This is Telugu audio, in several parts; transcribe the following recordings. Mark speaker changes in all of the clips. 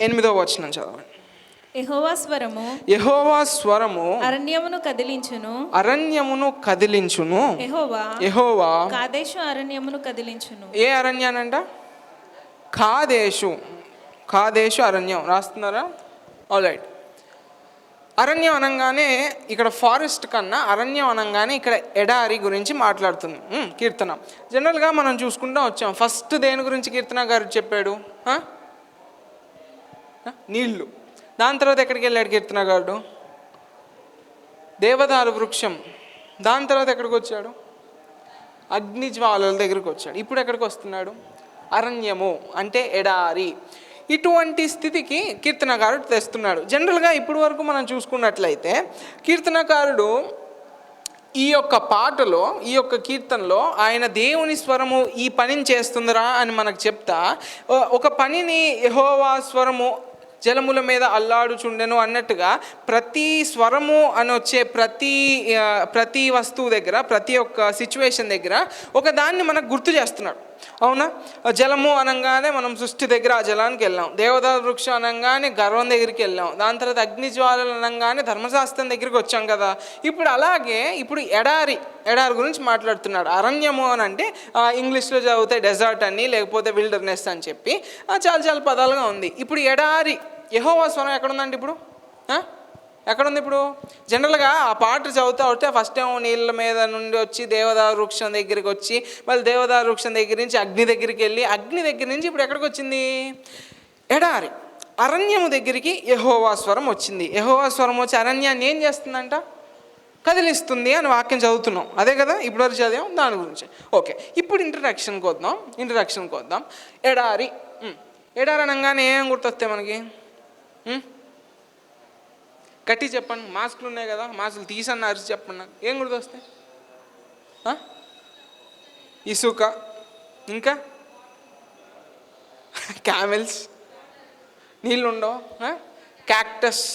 Speaker 1: 8వ వచనం చదవండి.
Speaker 2: యెహోవా స్వరము
Speaker 1: అరణ్యమును కదిలించును. యెహోవా
Speaker 2: కాదేశు అరణ్యమును కదిలించును.
Speaker 1: ఏ అరణ్యానంట? కాదేశు అరణ్యం. రాస్తున్నారా? ఆల్రైట్. అరణ్యం అనగానే ఇక్కడ ఫారెస్ట్ కన్నా అరణ్యం అనగానే ఇక్కడ ఎడారి గురించి మాట్లాడుతుంది కీర్తన. జనరల్గా మనం చూసుకుంటూ వచ్చాం. ఫస్ట్ దేని గురించి కీర్తన గారు చెప్పాడు? నీళ్ళు. దాని తర్వాత ఎక్కడికి వెళ్ళాడు కీర్తన గారు? దేవదారు వృక్షం. దాని తర్వాత ఎక్కడికి వచ్చాడు? అగ్నిజ్వాలల దగ్గరికి వచ్చాడు. ఇప్పుడు ఎక్కడికి వస్తున్నాడు? అరణ్యము అంటే ఎడారి. ఇటువంటి స్థితికి కీర్తనకారుడు తెస్తున్నాడు. జనరల్గా ఇప్పటి వరకు మనం చూసుకున్నట్లయితే కీర్తనకారుడు ఈ యొక్క పాటలో, ఈ యొక్క కీర్తనలో ఆయన దేవుని స్వరము ఈ పనిని చేస్తుందిరా అని మనకు చెప్తా, ఒక పనిని యెహోవా స్వరము జలముల మీద అల్లాడుచుండెను అన్నట్టుగా ప్రతి స్వరము అని వచ్చే ప్రతి వస్తువు దగ్గర, ప్రతి ఒక్క సిచ్యువేషన్ దగ్గర ఒక దాన్ని మనకు గుర్తు చేస్తున్నాడు. అవునా? జలము అనగానే మనం సృష్టి దగ్గర ఆ జలానికి వెళ్ళాం. దేవదారు వృక్షం అనగానే గర్వం దగ్గరికి వెళ్ళాం. దాని తర్వాత అగ్నిజ్వాలలు అనగానే ధర్మశాస్త్రం దగ్గరికి వచ్చాం కదా. ఇప్పుడు అలాగే ఇప్పుడు ఎడారి గురించి మాట్లాడుతున్నాడు. అరణ్యము అని అంటే ఇంగ్లీష్లో చదివితే డెజర్ట్ అని, లేకపోతే విల్డర్నెస్ అని చెప్పి చాలా పదాలుగా ఉంది. ఇప్పుడు ఎడారి, యెహోవా స్వరం ఎక్కడుందండి? ఇప్పుడు ఎక్కడుంది? ఇప్పుడు జనరల్గా ఆ పాట చదువుతూ ఉంటే ఫస్ట్ ఏమో నీళ్ళ మీద నుండి వచ్చి దేవదారు వృక్షం దగ్గరికి వచ్చి, మళ్ళీ దేవదారు వృక్షం దగ్గర నుంచి అగ్ని దగ్గరికి వెళ్ళి, అగ్ని దగ్గర నుంచి ఇప్పుడు ఎక్కడికి వచ్చింది? ఎడారి, అరణ్యము దగ్గరికి యెహోవా స్వరం వచ్చింది. యెహోవా స్వరం వచ్చి అరణ్యాన్ని ఏం చేస్తుందంట? కదిలిస్తుంది అని వాక్యం చదువుతున్నాం. అదే కదా ఇప్పుడు వరకు చదివాం దాని గురించి. ఓకే, ఇప్పుడు ఇంట్రడక్షన్కి వద్దాం. ఎడారి అనగానే ఏం గుర్తొస్తాయి మనకి? గట్టి చెప్పండి. మాస్కులు ఉన్నాయి కదా, మాస్కులు తీసన్న అరిచి చెప్పండి. నాకు ఏం గుర్తొస్తాయి? ఇసుక, ఇంకా క్యామెల్స్, నీళ్ళు ఉండవు, క్యాక్టస్,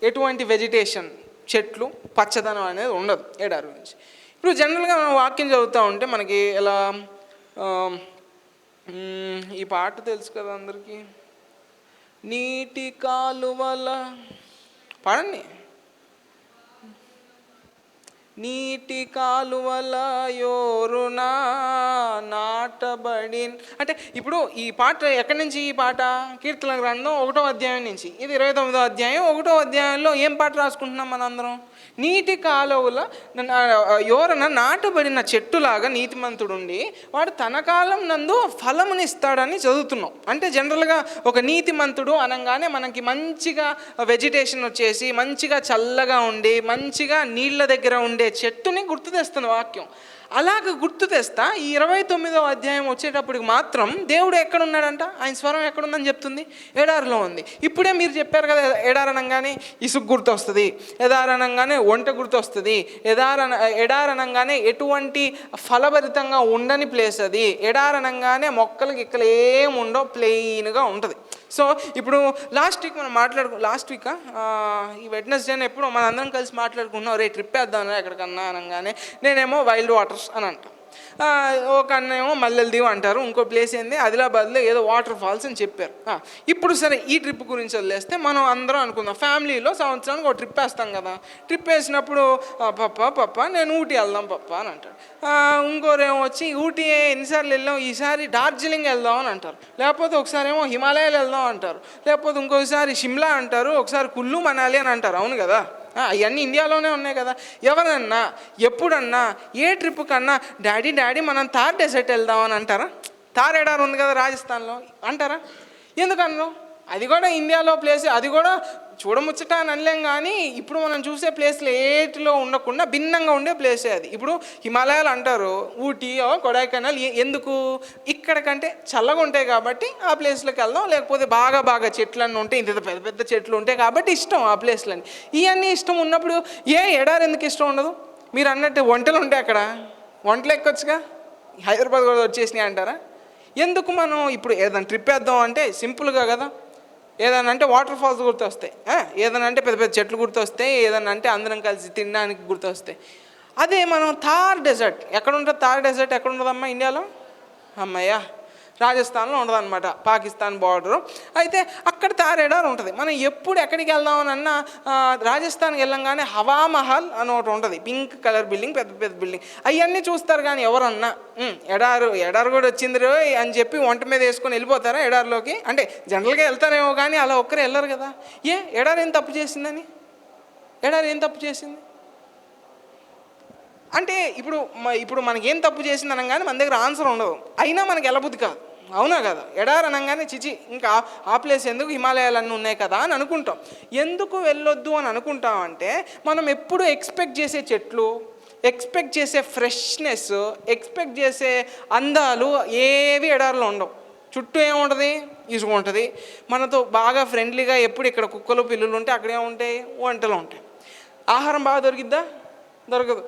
Speaker 1: ఎటువంటి వెజిటేషన్, చెట్లు, పచ్చదనం అనేది ఉండదు ఎడారి గురించి. ఇప్పుడు జనరల్గా మనం వాక్యం చదువుతూ ఉంటే మనకి ఎలా, ఈ పాట తెలుసు కదా అందరికీ, నీటి కాలువల, పాడండి. నీటి కాలువల యోరునా నాటబడి అంటే ఇప్పుడు ఈ పాట ఎక్కడి నుంచి? ఈ పాట కీర్తన గ్రంథం 1వ అధ్యాయం నుంచి. ఇది 29వ అధ్యాయం. 1వ అధ్యాయంలో ఏం పాట రాసుకుంటున్నాం మనందరం? నీటి కాలువల యోరన నాటబడిన చెట్టులాగా నీతిమంతుడుండి వాడు తన కాలం నందు ఫలమునిస్తాడని చదువుతున్నాం. అంటే జనరల్గా ఒక నీతిమంతుడు అనగానే మనకి మంచిగా వెజిటేషన్ వచ్చేసి, మంచిగా చల్లగా ఉండి, మంచిగా నీళ్ళ దగ్గర ఉండే చెట్టుని గుర్తు తెస్తుంది వాక్యం. అలాగ గుర్తు తెస్తా ఈ 29వ అధ్యాయం వచ్చేటప్పటికి మాత్రం దేవుడు ఎక్కడున్నాడంట? ఆయన స్వరం ఎక్కడుందని చెప్తుంది? ఎడారిలో ఉంది. ఇప్పుడే మీరు చెప్పారు కదా, ఎడారనంగానే ఇసుక గుర్తు వస్తుంది, ఎడారనంగానే వంట గుర్తు వస్తుంది, ఎడారనంగానే ఎటువంటి ఫలభరితంగా ఉండని ప్లేస్ అది. ఎడారనంగానే మొక్కలకి ఇక్కడ ఏమి ఉండవు, ప్లెయిన్గా ఉంటుంది. సో ఇప్పుడు లాస్ట్ వీక్ ఈ వెడ్నెస్డేనే ఎప్పుడు మన అందరం కలిసి మాట్లాడుకుంటున్నాం, రే ట్రిప్ వేద్దాం ఎక్కడికన్నా అనగానే నేనేమో వైల్డ్ వాటర్స్ అని అంట, ఒక అన్నేమో మల్లెల్దీవ్ అంటారు, ఇంకో ప్లేస్ ఏంది ఆదిలాబాద్లో ఏదో వాటర్ ఫాల్స్ అని చెప్పారు. ఇప్పుడు సరే ఈ ట్రిప్ గురించి వదిలేస్తే మనం అందరం అనుకుందాం, ఫ్యామిలీలో సంవత్సరానికి ఒక ట్రిప్ వేస్తాం కదా. ట్రిప్ వేసినప్పుడు పప్ప నేను ఊటీ వెళ్దాం పప్ప అని అంటాడు. ఇంకోరేమో వచ్చి ఊటీ ఎన్నిసార్లు వెళ్ళాం, ఈసారి డార్జిలింగ్ వెళ్దాం అని అంటారు. లేకపోతే ఒకసారి ఏమో హిమాలయాలు వెళ్దాం అంటారు. లేకపోతే ఇంకోసారి షిమ్లా అంటారు, ఒకసారి కుల్లు మనాలి అని అంటారు. అవును కదా, అవన్నీ ఇండియాలోనే ఉన్నాయి కదా. ఎవరన్నా ఎప్పుడన్నా ఏ ట్రిప్ కన్నా డాడీ మనం థార్ డెజర్ట్ వెళ్దామని అంటారా? థార్ ఎడారి ఉంది కదా రాజస్థాన్లో అంటారా? ఎందుకన్నా? అది కూడా ఇండియాలో ప్లేస్, అది కూడా చూడముచ్చట అని అనలేం. కానీ ఇప్పుడు మనం చూసే ప్లేస్లు ఏటిలో ఉండకుండా భిన్నంగా ఉండే ప్లేసే అది. ఇప్పుడు హిమాలయాలు అంటారు, ఊటీ కొడైకెనాల్. ఎందుకు? ఇక్కడ కంటే చల్లగా ఉంటాయి కాబట్టి ఆ ప్లేస్లోకి వెళ్దాం. లేకపోతే బాగా చెట్లన్నీ ఉంటాయి, ఇంత పెద్ద చెట్లు ఉంటాయి కాబట్టి ఇష్టం ఆ ప్లేస్లని. ఇవన్నీ ఇష్టం ఉన్నప్పుడు ఎడారి ఎందుకు ఇష్టం ఉండదు? మీరు అన్నట్టు వంటలు ఉంటాయి అక్కడ, వంటలు ఎక్కొచ్చుగా. హైదరాబాద్ కూడా వచ్చేసినాయి అంటారా? ఎందుకు? మనం ఇప్పుడు ఏదైనా ట్రిప్ వేద్దాం అంటే సింపుల్గా కదా, ఏదన్నా అంటే వాటర్ ఫాల్స్ గుర్తొస్తాయి, ఏదన్నా అంటే పెద్ద చెట్లు గుర్తొస్తాయి, ఏదన్నా అంటే అందరం కలిసి తినడానికి గుర్తొస్తాయి. అదే మనం థార్ డెజర్ట్ ఎక్కడ ఉంటుంది? థార్ డెజర్ట్ ఎక్కడ ఉంటుందమ్మా? ఇండియాలో. అమ్మయ్యా, రాజస్థాన్లో ఉండదు అనమాట, పాకిస్తాన్ బార్డరు. అయితే అక్కడ థార్ ఎడారి ఉంటుంది. మనం ఎప్పుడు ఎక్కడికి వెళ్దామనన్నా రాజస్థాన్కి వెళ్ళంగానే హవామహల్ అని ఒకటి ఉంటుంది, పింక్ కలర్ బిల్డింగ్, పెద్ద పెద్ద బిల్డింగ్, అవన్నీ చూస్తారు. కానీ ఎవరన్నా ఎడారు కూడా వచ్చింది రో అని చెప్పి వంట మీద వేసుకొని వెళ్ళిపోతారా ఎడారిలోకి? అంటే జనరల్గా వెళ్తారేమో కానీ అలా ఒక్కరే వెళ్ళరు కదా. ఎడారి ఏం తప్పు చేసిందని? ఎడారి ఏం తప్పు చేసింది అంటే ఇప్పుడు మనకేం తప్పు చేసింది అనగానే మన దగ్గర ఆన్సర్ ఉండదు, అయినా మనకి వెళ్ళబుద్ధి కాదు, అవునా కదా? ఎడారి అనగానే చిచి ఇంకా ఆ ప్లేస్ ఎందుకు, హిమాలయాలన్నీ ఉన్నాయి కదా అని అనుకుంటాం. ఎందుకు వెళ్ళొద్దు అని అనుకుంటామంటే మనం ఎప్పుడు ఎక్స్పెక్ట్ చేసే చెట్లు, ఎక్స్పెక్ట్ చేసే ఫ్రెష్నెస్, ఎక్స్పెక్ట్ చేసే అందాలు ఏవి ఎడారిలో ఉండవు. చుట్టూ ఏముంటుంది? ఇసుక ఉంటుంది. మనతో బాగా ఫ్రెండ్లీగా ఎప్పుడు ఇక్కడ కుక్కలు పిల్లులు ఉంటే అక్కడ ఏముంటాయి? వంటలు ఉంటాయి. ఆహారం బాగా దొరికిద్దా? దొరకదు.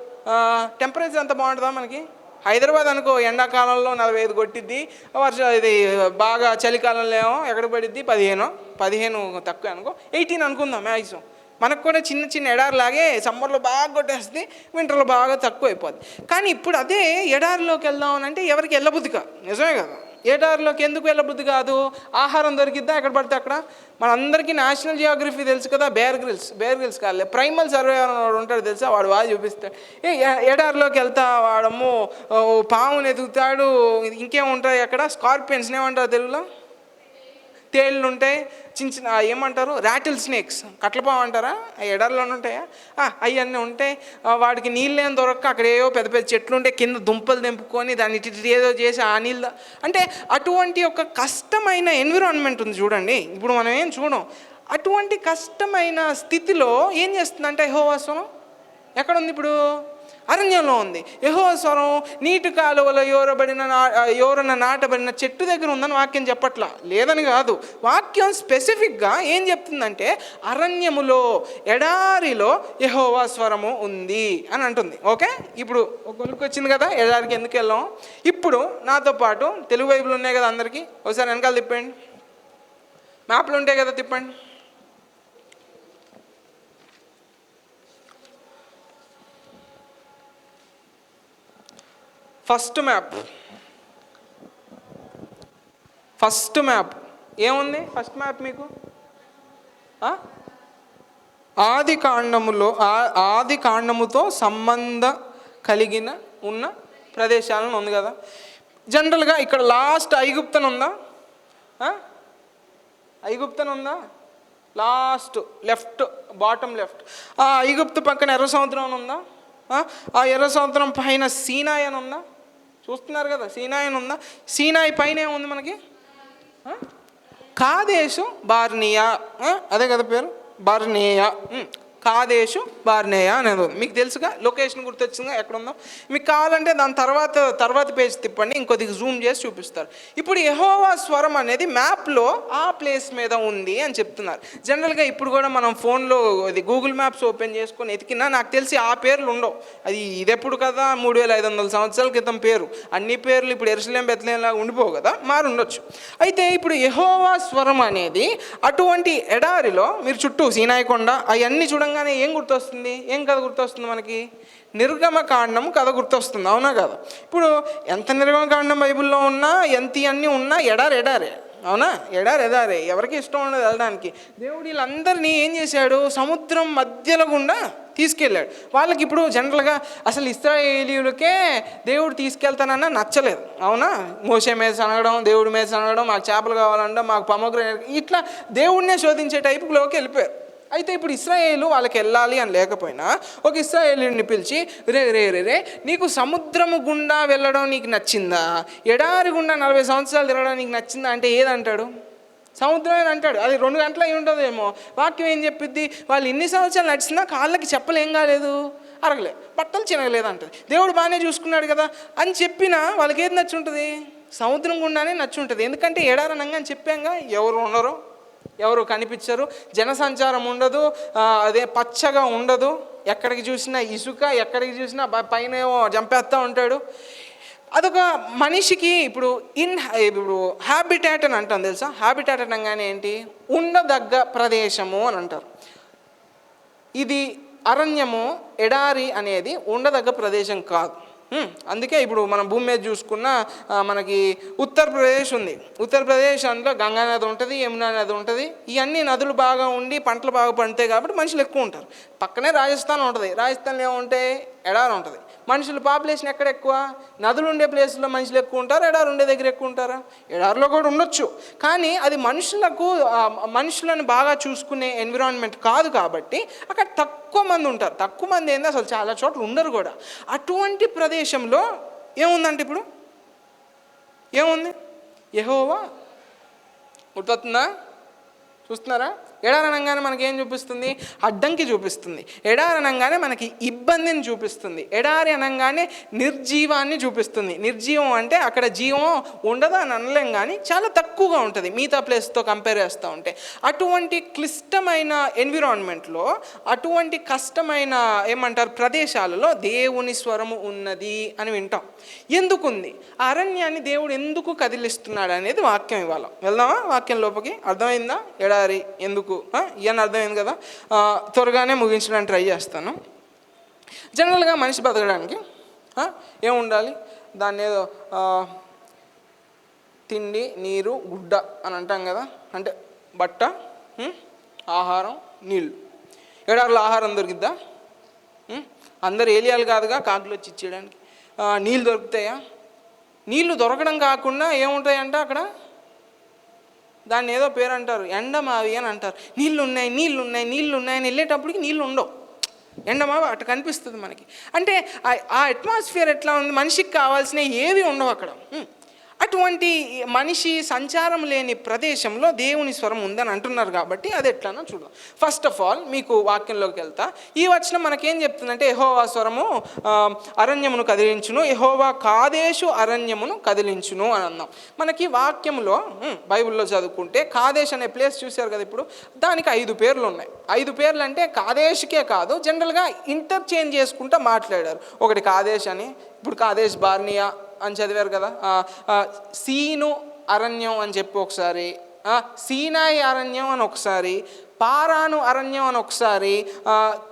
Speaker 1: టెంపరేచర్ అంత బాగుంటుందా మనకి? హైదరాబాద్ అనుకో ఎండాకాలంలో 45 కొట్టిద్ది, ఇది బాగా చలికాలంలో ఏమో ఎక్కడ పడిద్ది 15 తక్కువ అనుకో 18 అనుకుందాం మ్యాక్సిమం. మనకు కూడా చిన్న చిన్న ఎడారిలాగే సమ్మర్లో బాగా కొట్టేస్తుంది, వింటర్లో బాగా తక్కువ అయిపోద్ది. కానీ ఇప్పుడు అదే ఎడారిలోకి వెళ్దామని అంటే ఎవరికి వెళ్ళబుద్ధి కాదు, నిజమే కదా? ఎడారిలోకి ఎందుకు వెళ్ళబుద్ధి కాదు? ఆహారం దొరికిద్దా ఎక్కడ పడితే అక్కడ? మనందరికీ నేషనల్ జియోగ్రఫీ తెలుసు కదా, బేర్ గ్రిల్స్ కాదు, ప్రైమల్ సర్వే వాడు ఉంటాడు తెలుసా, వాడు బాగా చూపిస్తాడు. ఎడారిలోకి వెళ్తా వాడము పాముని ఎదుగుతాడు, ఇంకేముంటాయి అక్కడ? స్కార్పియన్స్ని ఏమంటారు తెలుగులో? తేళ్ళు ఉంటాయి, చిన్న చిన్న ఏమంటారు, రాటిల్ స్నేక్స్, కట్లపాము అంటారా, అవి ఎడారిలోనే ఉంటాయా? అవన్నీ ఉంటాయి. వాడికి నీళ్ళు ఏం దొరక్క అక్కడ ఏవో పెద్ద పెద్ద చెట్లు ఉంటే కింద దుంపలు తెంపుకొని దాన్ని ఏదో చేసి ఆ నీళ్ళు అంటే అటువంటి ఒక కష్టమైన ఎన్విరాన్మెంట్ ఉంది చూడండి. ఇప్పుడు మనం ఏం చూడం. అటువంటి కష్టమైన స్థితిలో ఏం చేస్తుందంటే యెహోవా స్వరం ఎక్కడుంది? ఇప్పుడు అరణ్యంలో ఉంది. యెహోవా స్వరం నీటి కాలువలో ఎవరన్న నాటబడిన చెట్టు దగ్గర ఉందని వాక్యం చెప్పట్లా, లేదని కాదు. వాక్యం స్పెసిఫిక్గా ఏం చెప్తుందంటే అరణ్యములో, ఎడారిలో యెహోవా స్వరము ఉంది అని అంటుంది. ఓకే, ఇప్పుడు ఒక కొనుక్కు వచ్చింది కదా, ఎడారికి ఎందుకు వెళ్ళాం? ఇప్పుడు నాతో పాటు తెలుగు బైబిల్ ఉన్నాయి కదా అందరికీ, ఒకసారి వెనకాల తిప్పండి. మ్యాప్లు ఉంటాయి కదా, తిప్పండి. ఫస్ట్ మ్యాప్ ఏముంది? ఫస్ట్ మ్యాప్ మీకు ఆది కాండముతో సంబంధ కలిగిన ఉన్న ప్రదేశాలను ఉంది కదా. జనరల్గా ఇక్కడ లాస్ట్ ఐగుప్తన్ ఉందా? Last left, bottom left. ఆ ఐగుప్తు పక్కన ఎర్ర సముద్రం ఉందా? ఆ ఎర్ర సముద్రం పైన సీనాయి అని ఉందా? చూస్తున్నారు కదా, సీనాయి అని ఉందా? సీనాయి పైన ఏముంది మనకి? కాదేశు బార్నియా, అదే కదా పేరు, బార్నియా. కాదేశు బార్నేయా అనేది ఉంది. మీకు తెలుసుగా, లొకేషన్ గుర్తొచ్చిందిగా ఎక్కడ ఉందో. మీకు కావాలంటే దాని తర్వాత పేజ్ తిప్పండి, ఇంకొద్దిగా జూమ్ చేసి చూపిస్తారు. ఇప్పుడు యెహోవా స్వరం అనేది మ్యాప్లో ఆ ప్లేస్ మీద ఉంది అని చెప్తున్నారు. జనరల్గా ఇప్పుడు కూడా మనం ఫోన్లో అది గూగుల్ మ్యాప్స్ ఓపెన్ చేసుకొని ఎతికినా నాకు తెలిసి ఆ పేర్లు ఉండవు. అది ఇదెప్పుడు కదా 3500 సంవత్సరాల క్రితం పేరు. అన్ని పేర్లు ఇప్పుడు యెరూషలేం బెత్లెహేంలాగా ఉండిపోవు కదా, మారు ఉండొచ్చు. అయితే ఇప్పుడు యెహోవా స్వరం అనేది అటువంటి ఎడారిలో, మీరు చుట్టూ సీనాయి కొండ అవన్నీ చూడంగానే ఏం గుర్తొస్తుంది? ఏం కథ గుర్తొస్తుంది మనకి? నిర్గమకాండం కథ గుర్తొస్తుంది, అవునా కదా? ఇప్పుడు ఎంత నిర్గమకాండం బైబిల్లో ఉన్నా, ఎంత అన్నీ ఉన్నా ఎడారే, అవునా? ఎడారే, ఎవరికి ఇష్టం ఉండదు వెళ్ళడానికి. దేవుడు వీళ్ళందరినీ ఏం చేశాడు? సముద్రం మధ్యలో గుండా తీసుకెళ్ళాడు. వాళ్ళకి ఇప్పుడు జనరల్గా అసలు ఇశ్రాయేలీయులకే దేవుడు తీసుకెళ్తానన్నా నచ్చలేదు, అవునా? మోషే మీద సనగడం, దేవుడి మీద సనగడం, మాకు చేపలు కావాలంటే మాకు పొమోగ్రనేట్, ఇట్లా దేవుడినే శోధించే టైపులోకి వెళ్ళిపోయారు. అయితే ఇప్పుడు ఇశ్రాయేలు వాళ్ళకి వెళ్ళాలి అని లేకపోయినా ఒక ఇశ్రాయేలుని పిలిచి, రే నీకు సముద్రము గుండా వెళ్ళడం నీకు నచ్చిందా, ఎడారి గుండా 40 సంవత్సరాలు తిరగడం నీకు నచ్చిందా అంటే ఏదంటాడు? సముద్రం అని అంటాడు. అది 2 గంటలు అయి ఉంటుందేమో. వాక్యం ఏం చెప్పిద్ది? వాళ్ళు ఇన్ని సంవత్సరాలు నడిచినా కాళ్ళకి చెప్పలు ఏం కాలేదు, అరగలే, బట్టలు చినగలేదు అంటది. దేవుడు బాగానే చూసుకున్నాడు కదా అని చెప్పినా వాళ్ళకి ఏది నచ్చి ఉంటుంది? సముద్రం గుండానే నచ్చి ఉంటుంది. ఎందుకంటే ఎడారనంగా అని చెప్పాంగా, ఎవరు ఉండరు, ఎవరు కనిపించరు, జనసంచారం ఉండదు, అదే పచ్చగా ఉండదు, ఎక్కడికి చూసినా ఇసుక, ఎక్కడికి చూసినా పైన ఏమో చంపేస్తూ ఉంటాడు. అదొక మనిషికి ఇప్పుడు హ్యాబిటాట్ అని అంటాం తెలుసా? హ్యాబిటాట్ అనగానే ఏంటి? ఉండదగ్గ ప్రదేశము అని అంటారు. ఇది అరణ్యము, ఎడారి అనేది ఉండదగ్గ ప్రదేశం కాదు. అందుకే ఇప్పుడు మనం భూమి మీద చూసుకున్న మనకి ఉత్తరప్రదేశ్ ఉంది. ఉత్తరప్రదేశ్ అందులో గంగా నది ఉంటుంది, యమునా నది ఉంటుంది. ఇవన్నీ నదులు బాగా ఉండి పంటలు బాగా పండుతాయి కాబట్టి మనుషులు ఎక్కువ ఉంటారు. పక్కనే రాజస్థాన్ ఉంటుంది. రాజస్థాన్లో ఏముంటాయి? ఎడారి ఉంటుంది. మనుషుల పాపులేషన్ ఎక్కడ ఎక్కువ? నదులు ఉండే ప్లేస్లో మనుషులు ఎక్కువ ఉంటారు, ఎడారి ఉండే దగ్గర ఎక్కువ ఉంటారా? ఎడారిలో కూడా ఉండొచ్చు, కానీ అది మనుషులను బాగా చూసుకునే ఎన్విరాన్మెంట్ కాదు కాబట్టి అక్కడ తక్కువ మంది ఉంటారు. తక్కువ మంది ఏంది, అసలు చాలా చోట్ల ఉండరు కూడా. అటువంటి ప్రదేశంలో ఏముందంటే ఇప్పుడు ఏముంది? యెహోవా గుర్తొస్తుందా? చూస్తున్నారా? ఎడారి అనగానే మనకి ఏం చూపిస్తుంది? అడ్డంకి చూపిస్తుంది. ఎడారి అనగానే మనకి ఇబ్బందిని చూపిస్తుంది. ఎడారి అనగానే నిర్జీవాన్ని చూపిస్తుంది. నిర్జీవం అంటే అక్కడ జీవం ఉండదు అని అనలేం, కానీ చాలా తక్కువగా ఉంటుంది మిగతా ప్లేస్తో కంపేర్ చేస్తూ ఉంటే. అటువంటి క్లిష్టమైన ఎన్విరాన్మెంట్లో, అటువంటి కష్టమైన ప్రదేశాలలో దేవుని స్వరము ఉన్నది అని వింటాం. ఎందుకుంది? ఆ అరణ్యాన్ని దేవుడు ఎందుకు కదిలిస్తున్నాడు అనేది వాక్యం ఇవ్వాలి. వెళ్దామా వాక్యం లోపలికి? అర్థమైందా? ఎడారి ఎందుకు ఇవన్నీ అర్థమైంది కదా. త్వరగానే ముగించడానికి ట్రై చేస్తాను. జనరల్గా మనిషి బతకడానికి ఏముండాలి? దాన్ని ఏదో తిండి, నీరు, గుడ్డ అని అంటాం కదా. అంటే బట్ట, ఆహారం, నీళ్ళు. ఎడారిలో ఆహారం దొరికిద్దా? అందరు ఏలియాలు కాదుగా కాకులు వచ్చి ఇచ్చేయడానికి. నీళ్ళు దొరుకుతాయా? నీళ్ళు దొరకడం కాకుండా ఏముంటాయంట అక్కడ? దాన్ని ఏదో పేరు అంటారు, ఎండమావి అని అంటారు. నీళ్ళు ఉన్నాయని వెళ్ళేటప్పటికి నీళ్ళు ఉండవు. ఎండమావి అటు కనిపిస్తుంది మనకి. అంటే ఆ అట్మాస్ఫియర్ ఎట్లా ఉంది? మనిషికి కావాల్సినవి ఏవి ఉండవు అక్కడ. అటువంటి మనిషి సంచారం లేని ప్రదేశంలో దేవుని స్వరం ఉందని అంటున్నారు కాబట్టి అది ఎట్లానో చూద్దాం. ఫస్ట్ ఆఫ్ ఆల్ మీకు వాక్యంలోకి వెళ్తా. ఈ వచనం మనకేం చెప్తుందంటే, యెహోవా స్వరము అరణ్యమును కదిలించును, యెహోవా కాదేశు అరణ్యమును కదిలించును అని అన్నాం. మనకి వాక్యంలో బైబిల్లో చదువుకుంటే కాదేశ్ అనే ప్లేస్ చూశారు కదా. ఇప్పుడు దానికి 5 పేర్లు ఉన్నాయి. 5 పేర్లు అంటే కాదేశ్కే కాదు, జనరల్గా ఇంటర్చేంజ్ చేసుకుంటూ మాట్లాడారు. ఒకటి కాదేశ్ అని, ఇప్పుడు కాదేశ్ బార్నియా అని చదివారు కదా. సీను అరణ్యం అని చెప్పి ఒకసారి, సీనాయి అరణ్యం అని ఒకసారి, పారాను అరణ్యం అని ఒకసారి,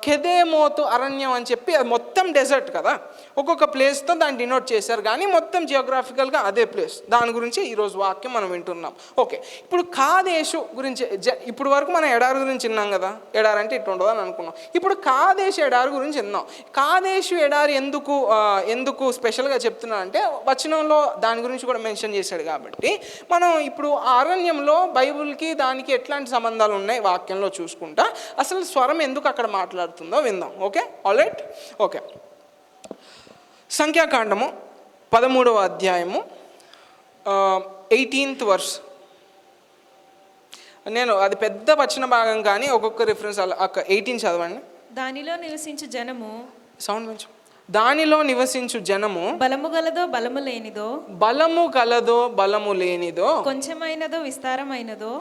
Speaker 1: కెదేమోతు అరణ్యం అని చెప్పి, అది మొత్తం డెజర్ట్ కదా. ఒక్కొక్క ప్లేస్తో దాన్ని డినోట్ చేశారు, కానీ మొత్తం జియోగ్రాఫికల్గా అదే ప్లేస్. దాని గురించి ఈరోజు వాక్యం మనం వింటున్నాం. ఓకే, ఇప్పుడు కాదేశు గురించి ఇప్పుడు వరకు మనం ఎడారి గురించి విన్నాం కదా. ఎడారి అంటే ఇటు ఉండదు అని అనుకున్నాం. ఇప్పుడు కాదేశు ఎడారి గురించి విన్నాం. కాదేశు ఎడారి ఎందుకు స్పెషల్గా చెప్తున్నానంటే, వచనంలో దాని గురించి కూడా మెన్షన్ చేశాడు కాబట్టి మనం ఇప్పుడు ఆ అరణ్యంలో బైబిల్కి దానికి ఎట్లాంటి సంబంధాలు ఉన్నాయి వాక్యంలో చూసుకుంటా అసలు స్వరం ఎందుకు అక్కడ మాట్లాడుతుందో విందాం. Okay, alright. ఓకే, సంఖ్యాకాండము 13వ అధ్యాయము 18th వర్స్. నేను అది పెద్ద వచన భాగం కానీ ఒక్కొక్క రిఫరెన్స్ 18 చదవండి.
Speaker 2: దానిలో నివసించు జనము,
Speaker 1: సౌండ్ పెంచు. దానిలో నివసించు జనము
Speaker 2: బలము గలదో బలము లేనిదో,
Speaker 1: బలము గలదో బలము లేనిదో,
Speaker 2: కొంచెమైనదో విస్తారమైనదో,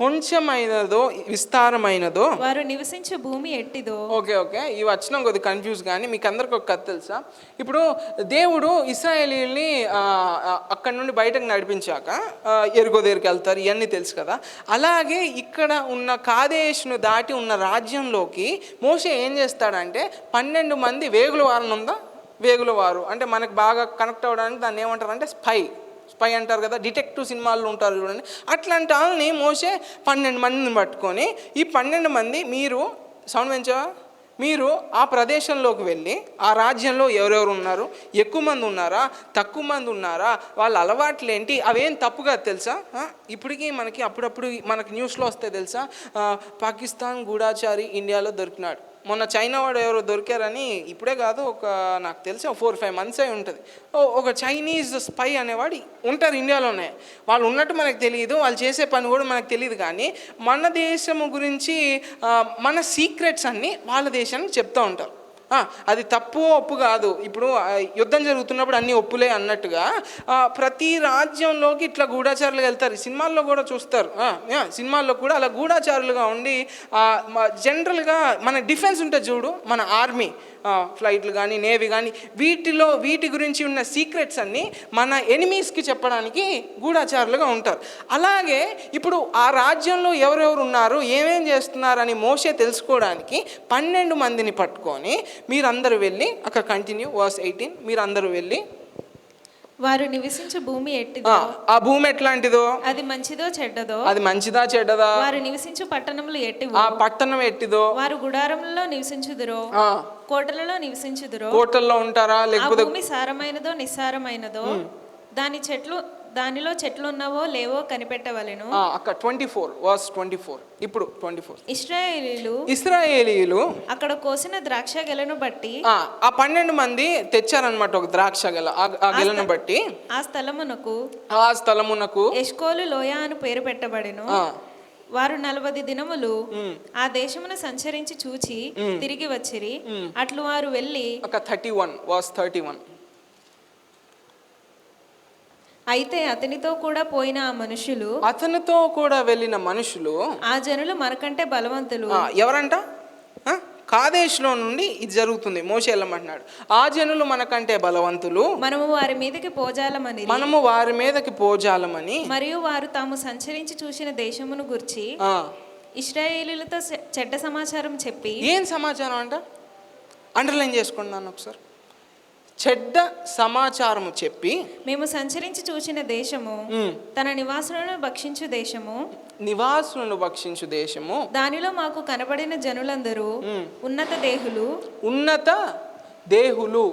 Speaker 2: వారు నివసించు భూమి ఎట్టిదో.
Speaker 1: ఓకే, ఈ వచనం కొద్దిగా కన్ఫ్యూజ్, కానీ మీకు అందరికి ఒక కథ తెలుసా? ఇప్పుడు దేవుడు ఇశ్రాయేలీయుల్ని అక్కడి నుండి బయటకు నడిపించాక ఎరుగో దగ్గరికి వెళ్తారు, ఇవన్నీ తెలుసు కదా. అలాగే ఇక్కడ ఉన్న కాదేశును దాటి ఉన్న రాజ్యంలోకి మోషే ఏం చేస్తాడంటే 12 మంది వేగుల వారిని ఉందా, వేగుల వారు అంటే మనకు బాగా కనెక్ట్ అవ్వడానికి దాన్ని ఏమంటారు అంటే స్పై అంటారు కదా. డిటెక్టివ్ సినిమాల్లో ఉంటారు చూడండి, అట్లాంటి వాళ్ళని మోసే 12 మందిని పట్టుకొని, ఈ 12 మంది మీరు సౌండ్ పెంచావా, మీరు ఆ ప్రదేశంలోకి వెళ్ళి ఆ రాజ్యంలో ఎవరెవరు ఉన్నారు, ఎక్కువ మంది ఉన్నారా, తక్కువ మంది ఉన్నారా, వాళ్ళ అలవాట్లు ఏంటి, అవేం తప్పుగా తెలుసా. ఇప్పటికీ మనకి అప్పుడప్పుడు మనకి న్యూస్లో వస్తే తెలుసా, పాకిస్తాన్ గూఢాచారి ఇండియాలో దొరికినాడు. మొన్న చైనా వాడు ఎవరో దొరికారని, ఇప్పుడే కాదు, నాకు తెలిసి 4-5 months అయి ఉంటుంది. ఒక చైనీస్ స్పై అనేవాడు ఉంటారు ఇండియాలోనే. వాళ్ళు ఉన్నట్టు మనకు తెలియదు, వాళ్ళు చేసే పని కూడా మనకు తెలియదు, కానీ మన దేశము గురించి మన సీక్రెట్స్ అన్నీ వాళ్ళ దేశానికి చెప్తూ ఉంటారు. అది తప్పు ఒప్పు కాదు. ఇప్పుడు యుద్ధం జరుగుతున్నప్పుడు అన్ని ఒప్పులే అన్నట్టుగా ప్రతి రాజ్యంలోకి ఇట్లా గూఢాచారులుగా వెళ్తారు. సినిమాల్లో కూడా చూస్తారు. సినిమాల్లో కూడా అలా గూఢాచారులుగా ఉండి జనరల్గా మన డిఫెన్స్ ఉంటుంది చూడు, మన ఆర్మీ ఫ్లైట్లు కానీ నేవీ కానీ వీటి గురించి ఉన్న సీక్రెట్స్ అన్నీ మన ఎనిమీస్కి చెప్పడానికి గూఢాచారులుగా ఉంటారు. అలాగే ఇప్పుడు ఆ రాజ్యంలో ఎవరెవరు ఉన్నారు, ఏమేం చేస్తున్నారని మోషే తెలుసుకోవడానికి 12 మందిని పట్టుకొని మీరందరూ వెళ్ళి, అక్కడ కంటిన్యూ వర్స్ 18, మీరందరూ వెళ్ళి
Speaker 2: వారు నివసించు భూమి ఎట్టిదో
Speaker 1: ఆ భూమి ఎట్లాంటిదో,
Speaker 2: అది మంచిదో చెడ్డదో,
Speaker 1: అది మంచిదా చెడ్డదా,
Speaker 2: వారు నివసించు పట్టణములు ఎట్టివో
Speaker 1: ఆ పట్టణం ఎట్టిదో,
Speaker 2: వారు గుడారములలో నివసించుదురో కోటలలో నివసించుదురో,
Speaker 1: కోటల్లో ఉంటారా
Speaker 2: ఆ
Speaker 1: లేకపోతే
Speaker 2: భూమి సారమైనదో నిస్సారమైనదో, దానిలో చెట్లు ఉన్నవో లేవో కనిపెట్టవలెను.
Speaker 1: అక్కడ 24 ఇప్పుడు 24
Speaker 2: ఇశ్రాయేలీయులు అక్కడ కోసిన ద్రాక్ష గెలను బట్టి
Speaker 1: ఆ 12 మంది తెచ్చారనమాట ఒక ద్రాక్ష గెల. ఆ గెలను బట్టి
Speaker 2: ఆ స్థలమునకు
Speaker 1: ఎష్కోలు
Speaker 2: లోయ అని పేరు పెట్టబడెను. వారు 40 దినములు ఆ దేశమును సంచరించి చూచి తిరిగి వచ్చిరి. అట్లు వారు వెళ్ళి
Speaker 1: 31
Speaker 2: అయితే అతనితో కూడా పోయిన
Speaker 1: అతనితో కూడా వెళ్ళిన మనుషులు
Speaker 2: ఆ జనులు మనకంటే బలవంతులు.
Speaker 1: ఎవరంట? కాదేశ్లో నుండి ఇది జరుగుతుంది. మోషే వెళ్ళమంటున్నాడు, ఆ జనులు మనకంటే బలవంతులు,
Speaker 2: మనము వారి మీదకి పోజాలమని
Speaker 1: మరియు
Speaker 2: వారు తాము సంచరించి చూసిన దేశమును గురించి ఇశ్రాయేలీయులతో చెడ్డ సమాచారం చెప్పి.
Speaker 1: ఏం సమాచారం అంట? అండర్లైన్ చేసుకున్నాను ఒకసారి. చెడ్డ సమాచారము చెప్పి,
Speaker 2: మేము సంచరించి చూసిన దేశము తన నివాసులను భక్షించు దేశము, దానిలో మాకు కనబడిన జనులందరూ ఉన్నత దేహులు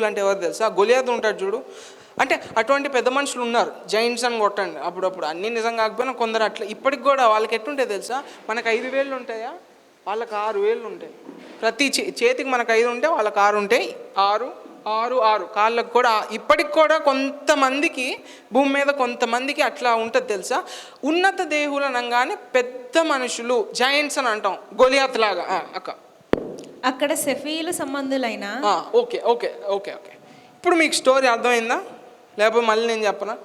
Speaker 2: అంటే ఎవరు తెలుసా? గొలియాతు ఉంటాడు చూడు. అంటే అటువంటి పెద్ద మనుషులు ఉన్నారు, జైంట్స్ అని కొట్టండి అప్పుడప్పుడు. అన్నీ నిజం కాకపోయినా కొందరు అట్లా. ఇప్పటికి కూడా వాళ్ళకి ఎట్టుంటాయి తెలుసా? మనకు 5 వేళ్ళు ఉంటాయా, వాళ్ళకి 6 వేళ్ళు ఉంటాయి. ప్రతి చేతికి మనకు 5 ఉంటే వాళ్ళకి 6 ఉంటాయి. 6 కాళ్ళకు కూడా. ఇప్పటికి కూడా కొంతమందికి భూమి మీద కొంతమందికి అట్లా ఉంటుంది తెలుసా? ఉన్నత దేహులు అనగానే పెద్ద మనుషులు, జైంట్స్ అని అంటాం. గొలియాత్ లాగా. అక్కడ సెఫీలు సంబంధులైన
Speaker 1: ఓకే. ఇప్పుడు మీకు స్టోరీ అర్థమైందా? లేకపోతే మళ్ళీ నేను చెప్పనా?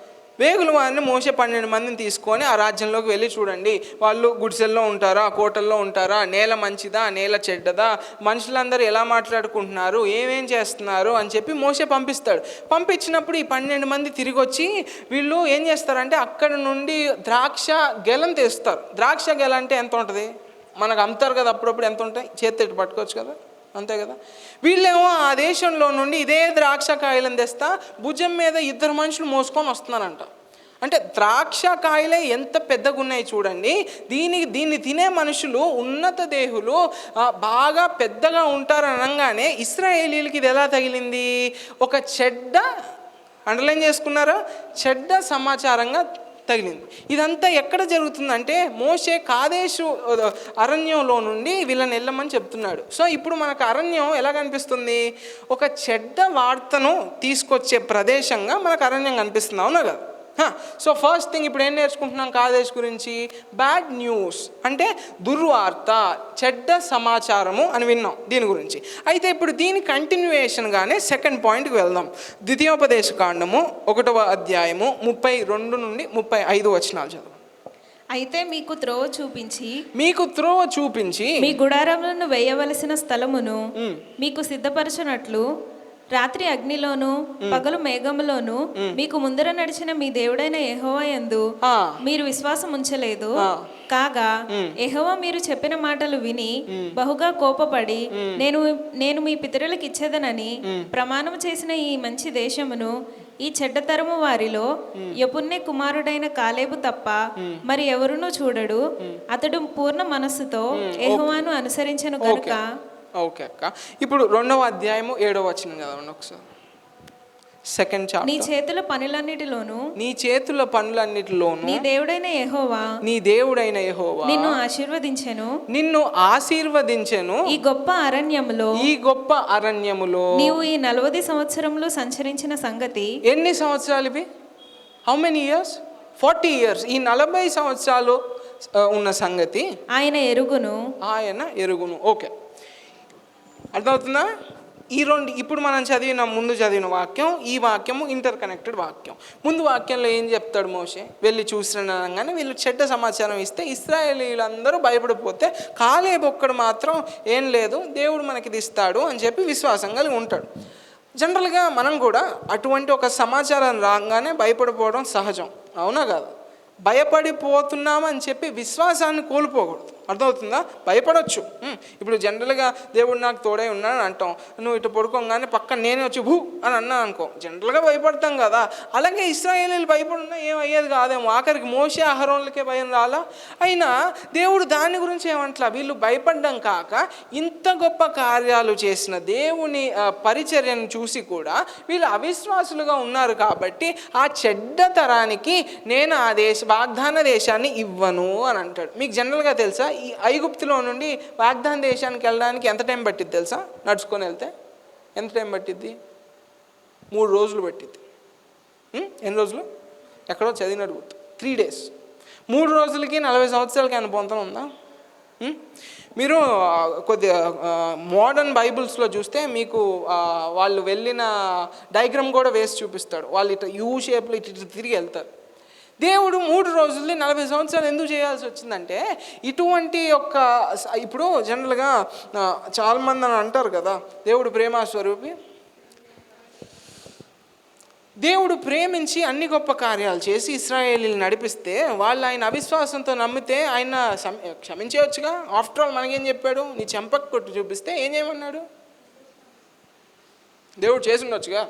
Speaker 1: వేగుల వారిని మోసే 12 మందిని తీసుకొని ఆ రాజ్యంలోకి వెళ్ళి చూడండి, వాళ్ళు గుడిసెల్లో ఉంటారా, కోటల్లో ఉంటారా, నేల మంచిదా, నేల చెడ్డదా, మనుషులందరూ ఎలా మాట్లాడుకుంటున్నారు, ఏమేం చేస్తున్నారు అని చెప్పి మోసే పంపిస్తాడు. పంపించినప్పుడు ఈ 12 మంది తిరిగి వచ్చి వీళ్ళు ఏం చేస్తారంటే అక్కడ నుండి ద్రాక్ష గెలం తెస్తారు. ద్రాక్ష గెల అంటే ఎంత ఉంటుంది? మనకు అమ్ముతారు కదా అప్పుడప్పుడు. ఎంత ఉంటాయి? చేతి పట్టుకోవచ్చు కదా, అంతే కదా. వీళ్ళేమో ఆ దేశంలో నుండి ఇదే ద్రాక్ష కాయలను తెస్తా భుజం మీద 2 మనుషులు మోసుకొని వస్తున్నారంట. అంటే ద్రాక్ష కాయలే ఎంత పెద్దగా ఉన్నాయి చూడండి. దీన్ని తినే మనుషులు ఉన్నత దేహులు, బాగా పెద్దగా ఉంటారు అనగానే ఇశ్రాయేలీలకి ఇది ఎలా తగిలింది? ఒక చెడ్డ, అండర్లైన్ చేసుకున్నారా, చెడ్డ సమాచారంగా తగిలింది. ఇదంతా ఎక్కడ జరుగుతుందంటే మోషే కాదేశు అరణ్యంలో నుండి వీళ్ళని వెళ్ళమని చెప్తున్నాడు. సో ఇప్పుడు మనకు అరణ్యం ఎలా కనిపిస్తుంది? ఒక చెడ్డ వార్తను తీసుకొచ్చే ప్రదేశంగా మనకు అరణ్యం కనిపిస్తుంది, అవునా కదా? సో ఫస్ట్ థింగ్ ఇప్పుడు ఏం నేర్చుకుంటున్నాం కాదేశ్ గురించి? బ్యాడ్ న్యూస్ అంటే దుర్వార్త, చెడ్డ సమాచారము అని విన్నాం దీని గురించి. అయితే ఇప్పుడు దీని కంటిన్యూయేషన్గానే సెకండ్ పాయింట్కి వెళ్దాం. ద్వితీయోపదేశ కాండము 1వ అధ్యాయము 32 నుండి 35 వచనాలు చదువు.
Speaker 2: అయితే మీకు త్రోవ చూపించి మీ గుడారములను వేయవలసిన స్థలమును మీకు సిద్ధపరచునట్లు రాత్రి అగ్నిలోను పగలు మేఘములోను మీకు ముందర నడిచిన మీ దేవుడైన యెహోవా యందు మీరు విశ్వాసం ఉంచలేదు. కాగా యెహోవా మీరు చెప్పిన మాటలు విని బహుగా కోపపడి నేను మీ పితరులకు ఇచ్చేదనని ప్రమాణం చేసిన ఈ మంచి దేశమును ఈ చెడ్డతరము వారిలో యెఫున్నె కుమారుడైన కాలేబు తప్ప మరి ఎవరునూ చూడడు. అతడు పూర్ణ మనస్సుతో యెహోవాను అనుసరించెను కనుక.
Speaker 1: ఓకే అక్క, ఇప్పుడు 2వ అధ్యాయము 7వ వచనం చదవండి ఒకసారి. Second chapter.
Speaker 2: నీ చేతుల పనులన్నిటిలోను నీ దేవుడైన యెహోవా నిన్ను ఆశీర్వదించెను. ఈ గొప్ప అరణ్యములో నీవు ఈ 40 సంవత్సరములు సంచరించిన సంగతి.
Speaker 1: ఎన్ని సంవత్సరాలు ఇవి? How many years? 40 ఇయర్స్. ఈ 40 సంవత్సరాలు ఉన్న సంగతి ఆయన ఎరుగును. ఓకే, అర్థమవుతుందా? ఈ రెండు ఇప్పుడు మనం ముందు చదివిన వాక్యం, ఈ వాక్యము ఇంటర్ కనెక్టెడ్ వాక్యం. ముందు వాక్యంలో ఏం చెప్తాడు మోషే? వెళ్ళి చూసినగానే వీళ్ళు చెడ్డ సమాచారం ఇస్తే ఇశ్రాయేలీలందరూ భయపడిపోతే కాలేబు ఒక్కడు మాత్రం ఏం లేదు, దేవుడు మనకి ఇది ఇస్తాడు అని చెప్పి విశ్వాసం కలిగి ఉంటాడు. జనరల్గా మనం కూడా అటువంటి ఒక సమాచారం రాగానే భయపడిపోవడం సహజం, అవునా కాదు? భయపడిపోతున్నామని చెప్పి విశ్వాసాన్ని కోల్పోకూడదు. అర్థమవుతుందా? భయపడవచ్చు. ఇప్పుడు జనరల్గా దేవుడు నాకు తోడై ఉన్నాడు అంటాం. నువ్వు ఇటు పడుకోగానే పక్కన నేనే వచ్చి భూ అని అన్నా అనుకో, జనరల్గా భయపడతాం కదా. అలాగే ఇశ్రాయేలీలు భయపడున్నా ఏం అయ్యేది కాదేమో. ఆఖరికి మోషే అహరోన్లకే భయం రాలా. అయినా దేవుడు దాని గురించి ఏమంటలా, వీళ్ళు భయపడ్డం కాక ఇంత గొప్ప కార్యాలు చేసిన దేవుని పరిచర్యను చూసి కూడా వీళ్ళు అవిశ్వాసులుగా ఉన్నారు కాబట్టి ఆ చెడ్డ తరానికి నేను ఆ వాగ్దాన దేశాన్ని ఇవ్వను అని అంటాడు. మీకు జనరల్గా తెలుసా, ఈ ఐగుప్తులో నుండి వాగ్దాన దేశానికి వెళ్ళడానికి ఎంత టైం పట్టిద్ది తెలుసా? నడుచుకొని వెళ్తే ఎంత టైం పట్టిద్ది? 3 రోజులు పట్టిద్ది. ఎన్ని రోజులు? ఎక్కడో చదివినట్టు గుర్తు, 3 days. 3 రోజులకి 40 సంవత్సరాలకి ఆయన పొంతం ఉందా? మీరు కొద్దిగా మోడర్న్ బైబిల్స్లో చూస్తే మీకు వాళ్ళు వెళ్ళిన డయాగ్రామ్ కూడా వేసి చూపిస్తాడు. వాళ్ళు ఇట్లా యూ షేప్లో ఇటు తిరిగి వెళ్తారు. దేవుడు 3 రోజుల్ని 40 సంవత్సరాలు ఎందుకు చేయాల్సి వచ్చిందంటే ఇటువంటి యొక్క, ఇప్పుడు జనరల్గా చాలామంది అని అంటారు కదా, దేవుడు ప్రేమస్వరూపి. దేవుడు ప్రేమించి అన్ని గొప్ప కార్యాలు చేసి ఇశ్రాయేలీని నడిపిస్తే వాళ్ళు ఆయన అవిశ్వాసంతో నమ్మితే ఆయన క్షమించవచ్చుగా. ఆఫ్టర్ ఆల్ మనకేం చెప్పాడు? నీ చెంపకు కొట్టి చూపిస్తే ఏం చేయమన్నాడు? దేవుడు చేసి ఉండొచ్చుగా.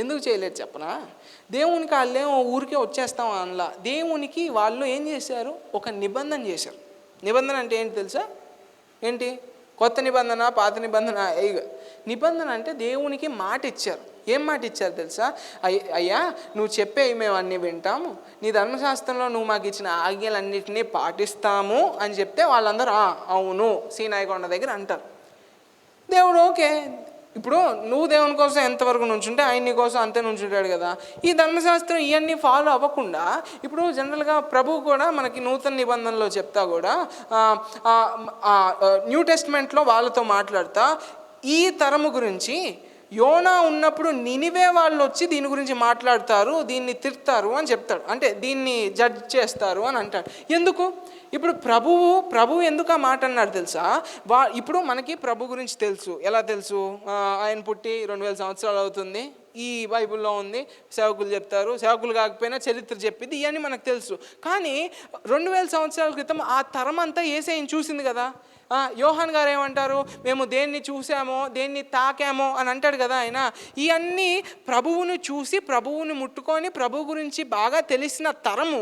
Speaker 1: ఎందుకు చేయలేదు చెప్పనా? దేవునికి వాళ్ళేమో ఊరికే వచ్చేస్తాం అనలా. దేవునికి వాళ్ళు ఏం చేశారు? ఒక నిబంధన చేశారు. నిబంధన అంటే ఏంటి తెలుసా? ఏంటి? కొత్త నిబంధన, పాత నిబంధన? నిబంధన అంటే దేవునికి మాట ఇచ్చారు. ఏం మాట ఇచ్చారు తెలుసా? అయ్యా నువ్వు చెప్పేవి మేము అన్నీ వింటాము, నీ ధర్మశాస్త్రంలో నువ్వు మాకు ఇచ్చిన ఆజ్ఞలన్నింటినీ పాటిస్తాము అని చెప్తే వాళ్ళందరూ అవును సీనాయి కొండ దగ్గర అంటారు. దేవుడు ఓకే. ఇప్పుడు నువ్వు దేవుని కోసం ఎంతవరకు నుంచుంటే ఆయన నీ కోసం అంతే నుంచుంటాడు కదా. ఈ ధర్మశాస్త్రం ఇవన్నీ ఫాలో అవ్వకుండా ఇప్పుడు జనరల్గా ప్రభువు కూడా మనకి నూతన నిబంధనలో చెప్తా కూడా న్యూ టెస్ట్మెంట్లో వాళ్ళతో మాట్లాడుతా ఈ తరము గురించి యోనా ఉన్నప్పుడు నినివే వాళ్ళు వచ్చి దీని గురించి మాట్లాడతారు, దీన్ని తిడతారు అని చెప్తాడు. అంటే దీన్ని జడ్జ్ చేస్తారు అని అంటాడు. ఎందుకు? ఇప్పుడు ప్రభువు ఎందుకు ఆ మాట అన్నాడు తెలుసా? ఇప్పుడు మనకి ప్రభు గురించి తెలుసు. ఎలా తెలుసు? ఆయన పుట్టి 2000 సంవత్సరాలు అవుతుంది, ఈ బైబిల్లో ఉంది, సేవకులు చెప్తారు, సేవకులు కాకపోయినా చరిత్ర చెప్పింది, ఇవన్నీ మనకు తెలుసు. కానీ 2000 సంవత్సరాల క్రితం ఆ తరం అంతా యేసయ్యని చూసింది కదా. యోహాన్ గారు ఏమంటారు? మేము దేన్ని చూసామో దేన్ని తాకామో అని అంటాడు కదా ఆయన. ఇవన్నీ ప్రభువుని చూసి ప్రభువుని ముట్టుకొని ప్రభు గురించి బాగా తెలిసిన తరము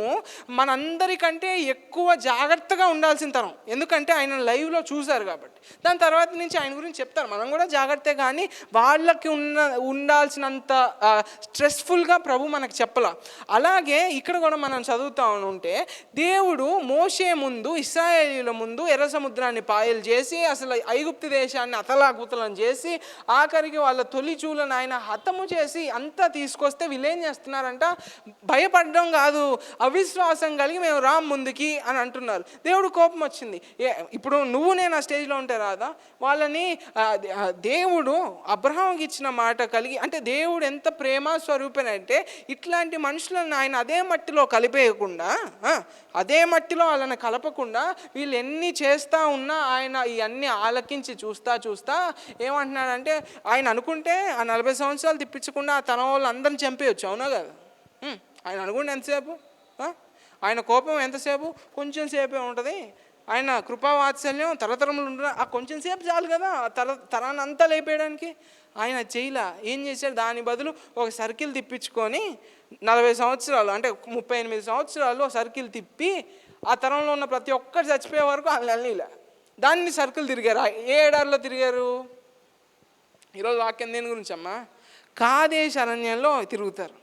Speaker 1: మనందరికంటే ఎక్కువ జాగ్రత్తగా ఉండాల్సిన తరం. ఎందుకంటే ఆయన లైవ్లో చూశారు కాబట్టి. దాని తర్వాత నుంచి ఆయన గురించి చెప్తారు. మనం కూడా జాగ్రత్త, కానీ వాళ్ళకి ఉండాల్సినంత స్ట్రెస్ఫుల్గా ప్రభు మనకు చెప్పాల. అలాగే ఇక్కడ కూడా మనం చదువుతా ఉంటే దేవుడు మోషే ముందు, ఇశ్రాయేలీయుల ముందు ఎర్ర సముద్రాన్ని పాయలు చేసి అసలు ఐగుప్తు దేశాన్ని అతలాకుతలం చేసి ఆఖరికి వాళ్ళ తొలిచూలను ఆయన హతము చేసి అంతా తీసుకొస్తే వీళ్ళు ఏం చేస్తున్నారంట? భయపడడం కాదు, అవిశ్వాసం కలిగి మేము రామ్ ముందుకి అని అంటున్నారు. దేవుడు కోపం వచ్చింది. ఇప్పుడు నువ్వు నేను ఆ స్టేజ్లో ఉంటే రాదా? వాళ్ళని దేవుడు అబ్రహాంకి ఇచ్చిన మాట కలిగి, అంటే దేవుడు ఎంత ప్రేమ స్వరూపనంటే ఇట్లాంటి మనుషులను ఆయన అదే మట్టిలో కలిపేయకుండా, అదే మట్టిలో వాళ్ళని కలపకుండా వీళ్ళు ఎన్ని చేస్తూ ఉన్నా ఆయన ఇవన్నీ ఆలకించి చూస్తా ఏమంటున్నాడంటే, ఆయన అనుకుంటే ఆ 40 సంవత్సరాలు తిప్పించకుండా ఆ తన వాళ్ళు అందరిని చంపేయచ్చు. అవునా కదా? ఆయన అనుకుంటే ఎంతసేపు? ఆయన కోపం ఎంతసేపు? కొంచెం సేపే ఉంటుంది. ఆయన కృపావాత్సల్యం తరతరములు ఉంటుంది. ఆ కొంచెం సేపు చాలు కదా తరాన్ని అంతా లేపేయడానికి. ఆయన చేయలా. ఏం చేశాడు? దాని బదులు ఒక సర్కిల్ తిప్పించుకొని 40 సంవత్సరాలు అంటే 38 సంవత్సరాలు సర్కిల్ తిప్పి ఆ తరంలో ఉన్న ప్రతి ఒక్కరు చచ్చిపోయే వరకు వాళ్ళ దాన్ని సర్కిల్ తిరిగారు. ఏ ఏడాదిలో తిరిగారు? ఈరోజు వాక్యం దేని గురించి అమ్మా? కాదేశ్ అరణ్యంలో తిరుగుతారు.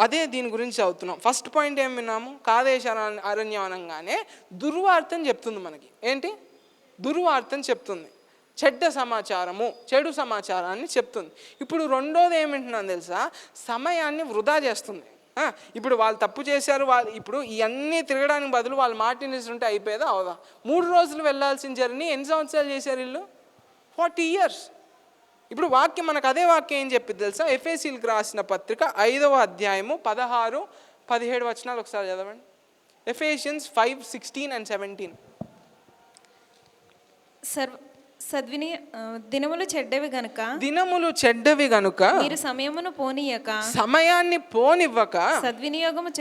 Speaker 1: అదే దీని గురించి చదువుతున్నాం. ఫస్ట్ పాయింట్ ఏం విన్నాము? కాదేశ అరణ్యం అనగానే దుర్వార్తని చెప్తుంది మనకి. ఏంటి? దుర్వార్తని చెప్తుంది. చెడు సమాచారాన్ని చెప్తుంది. ఇప్పుడు రెండోది ఏమింటున్నాను తెలుసా? సమయాన్ని వృధా చేస్తుంది. ఇప్పుడు వాళ్ళు తప్పు చేశారు, ఇప్పుడు ఇవన్నీ తిరగడానికి బదులు వాళ్ళు మాటినిస్తుంటే అయిపోయేదా? అవదా? 3 రోజులు వెళ్ళాల్సిన జర్నీ ఎన్ని సంవత్సరాలు చేశారు వీళ్ళు? 40 years. ఇప్పుడు వాక్యం మనకు అదే వాక్యం ఏం చెప్పింది తెలుసా? ఎఫెసీయులకు రాసిన పత్రిక 5వ అధ్యాయము 16, 17 వచనాలు ఒకసారి చదవండి. Ephesians 5:16 and 17.
Speaker 2: దినములు చెడ్డవి గనుక
Speaker 1: దినములు చెడ్డవి గనుక
Speaker 2: మీరు సమయమును పోనీయక
Speaker 1: సమయాన్ని పోనివ్వక
Speaker 2: సద్వినియోగము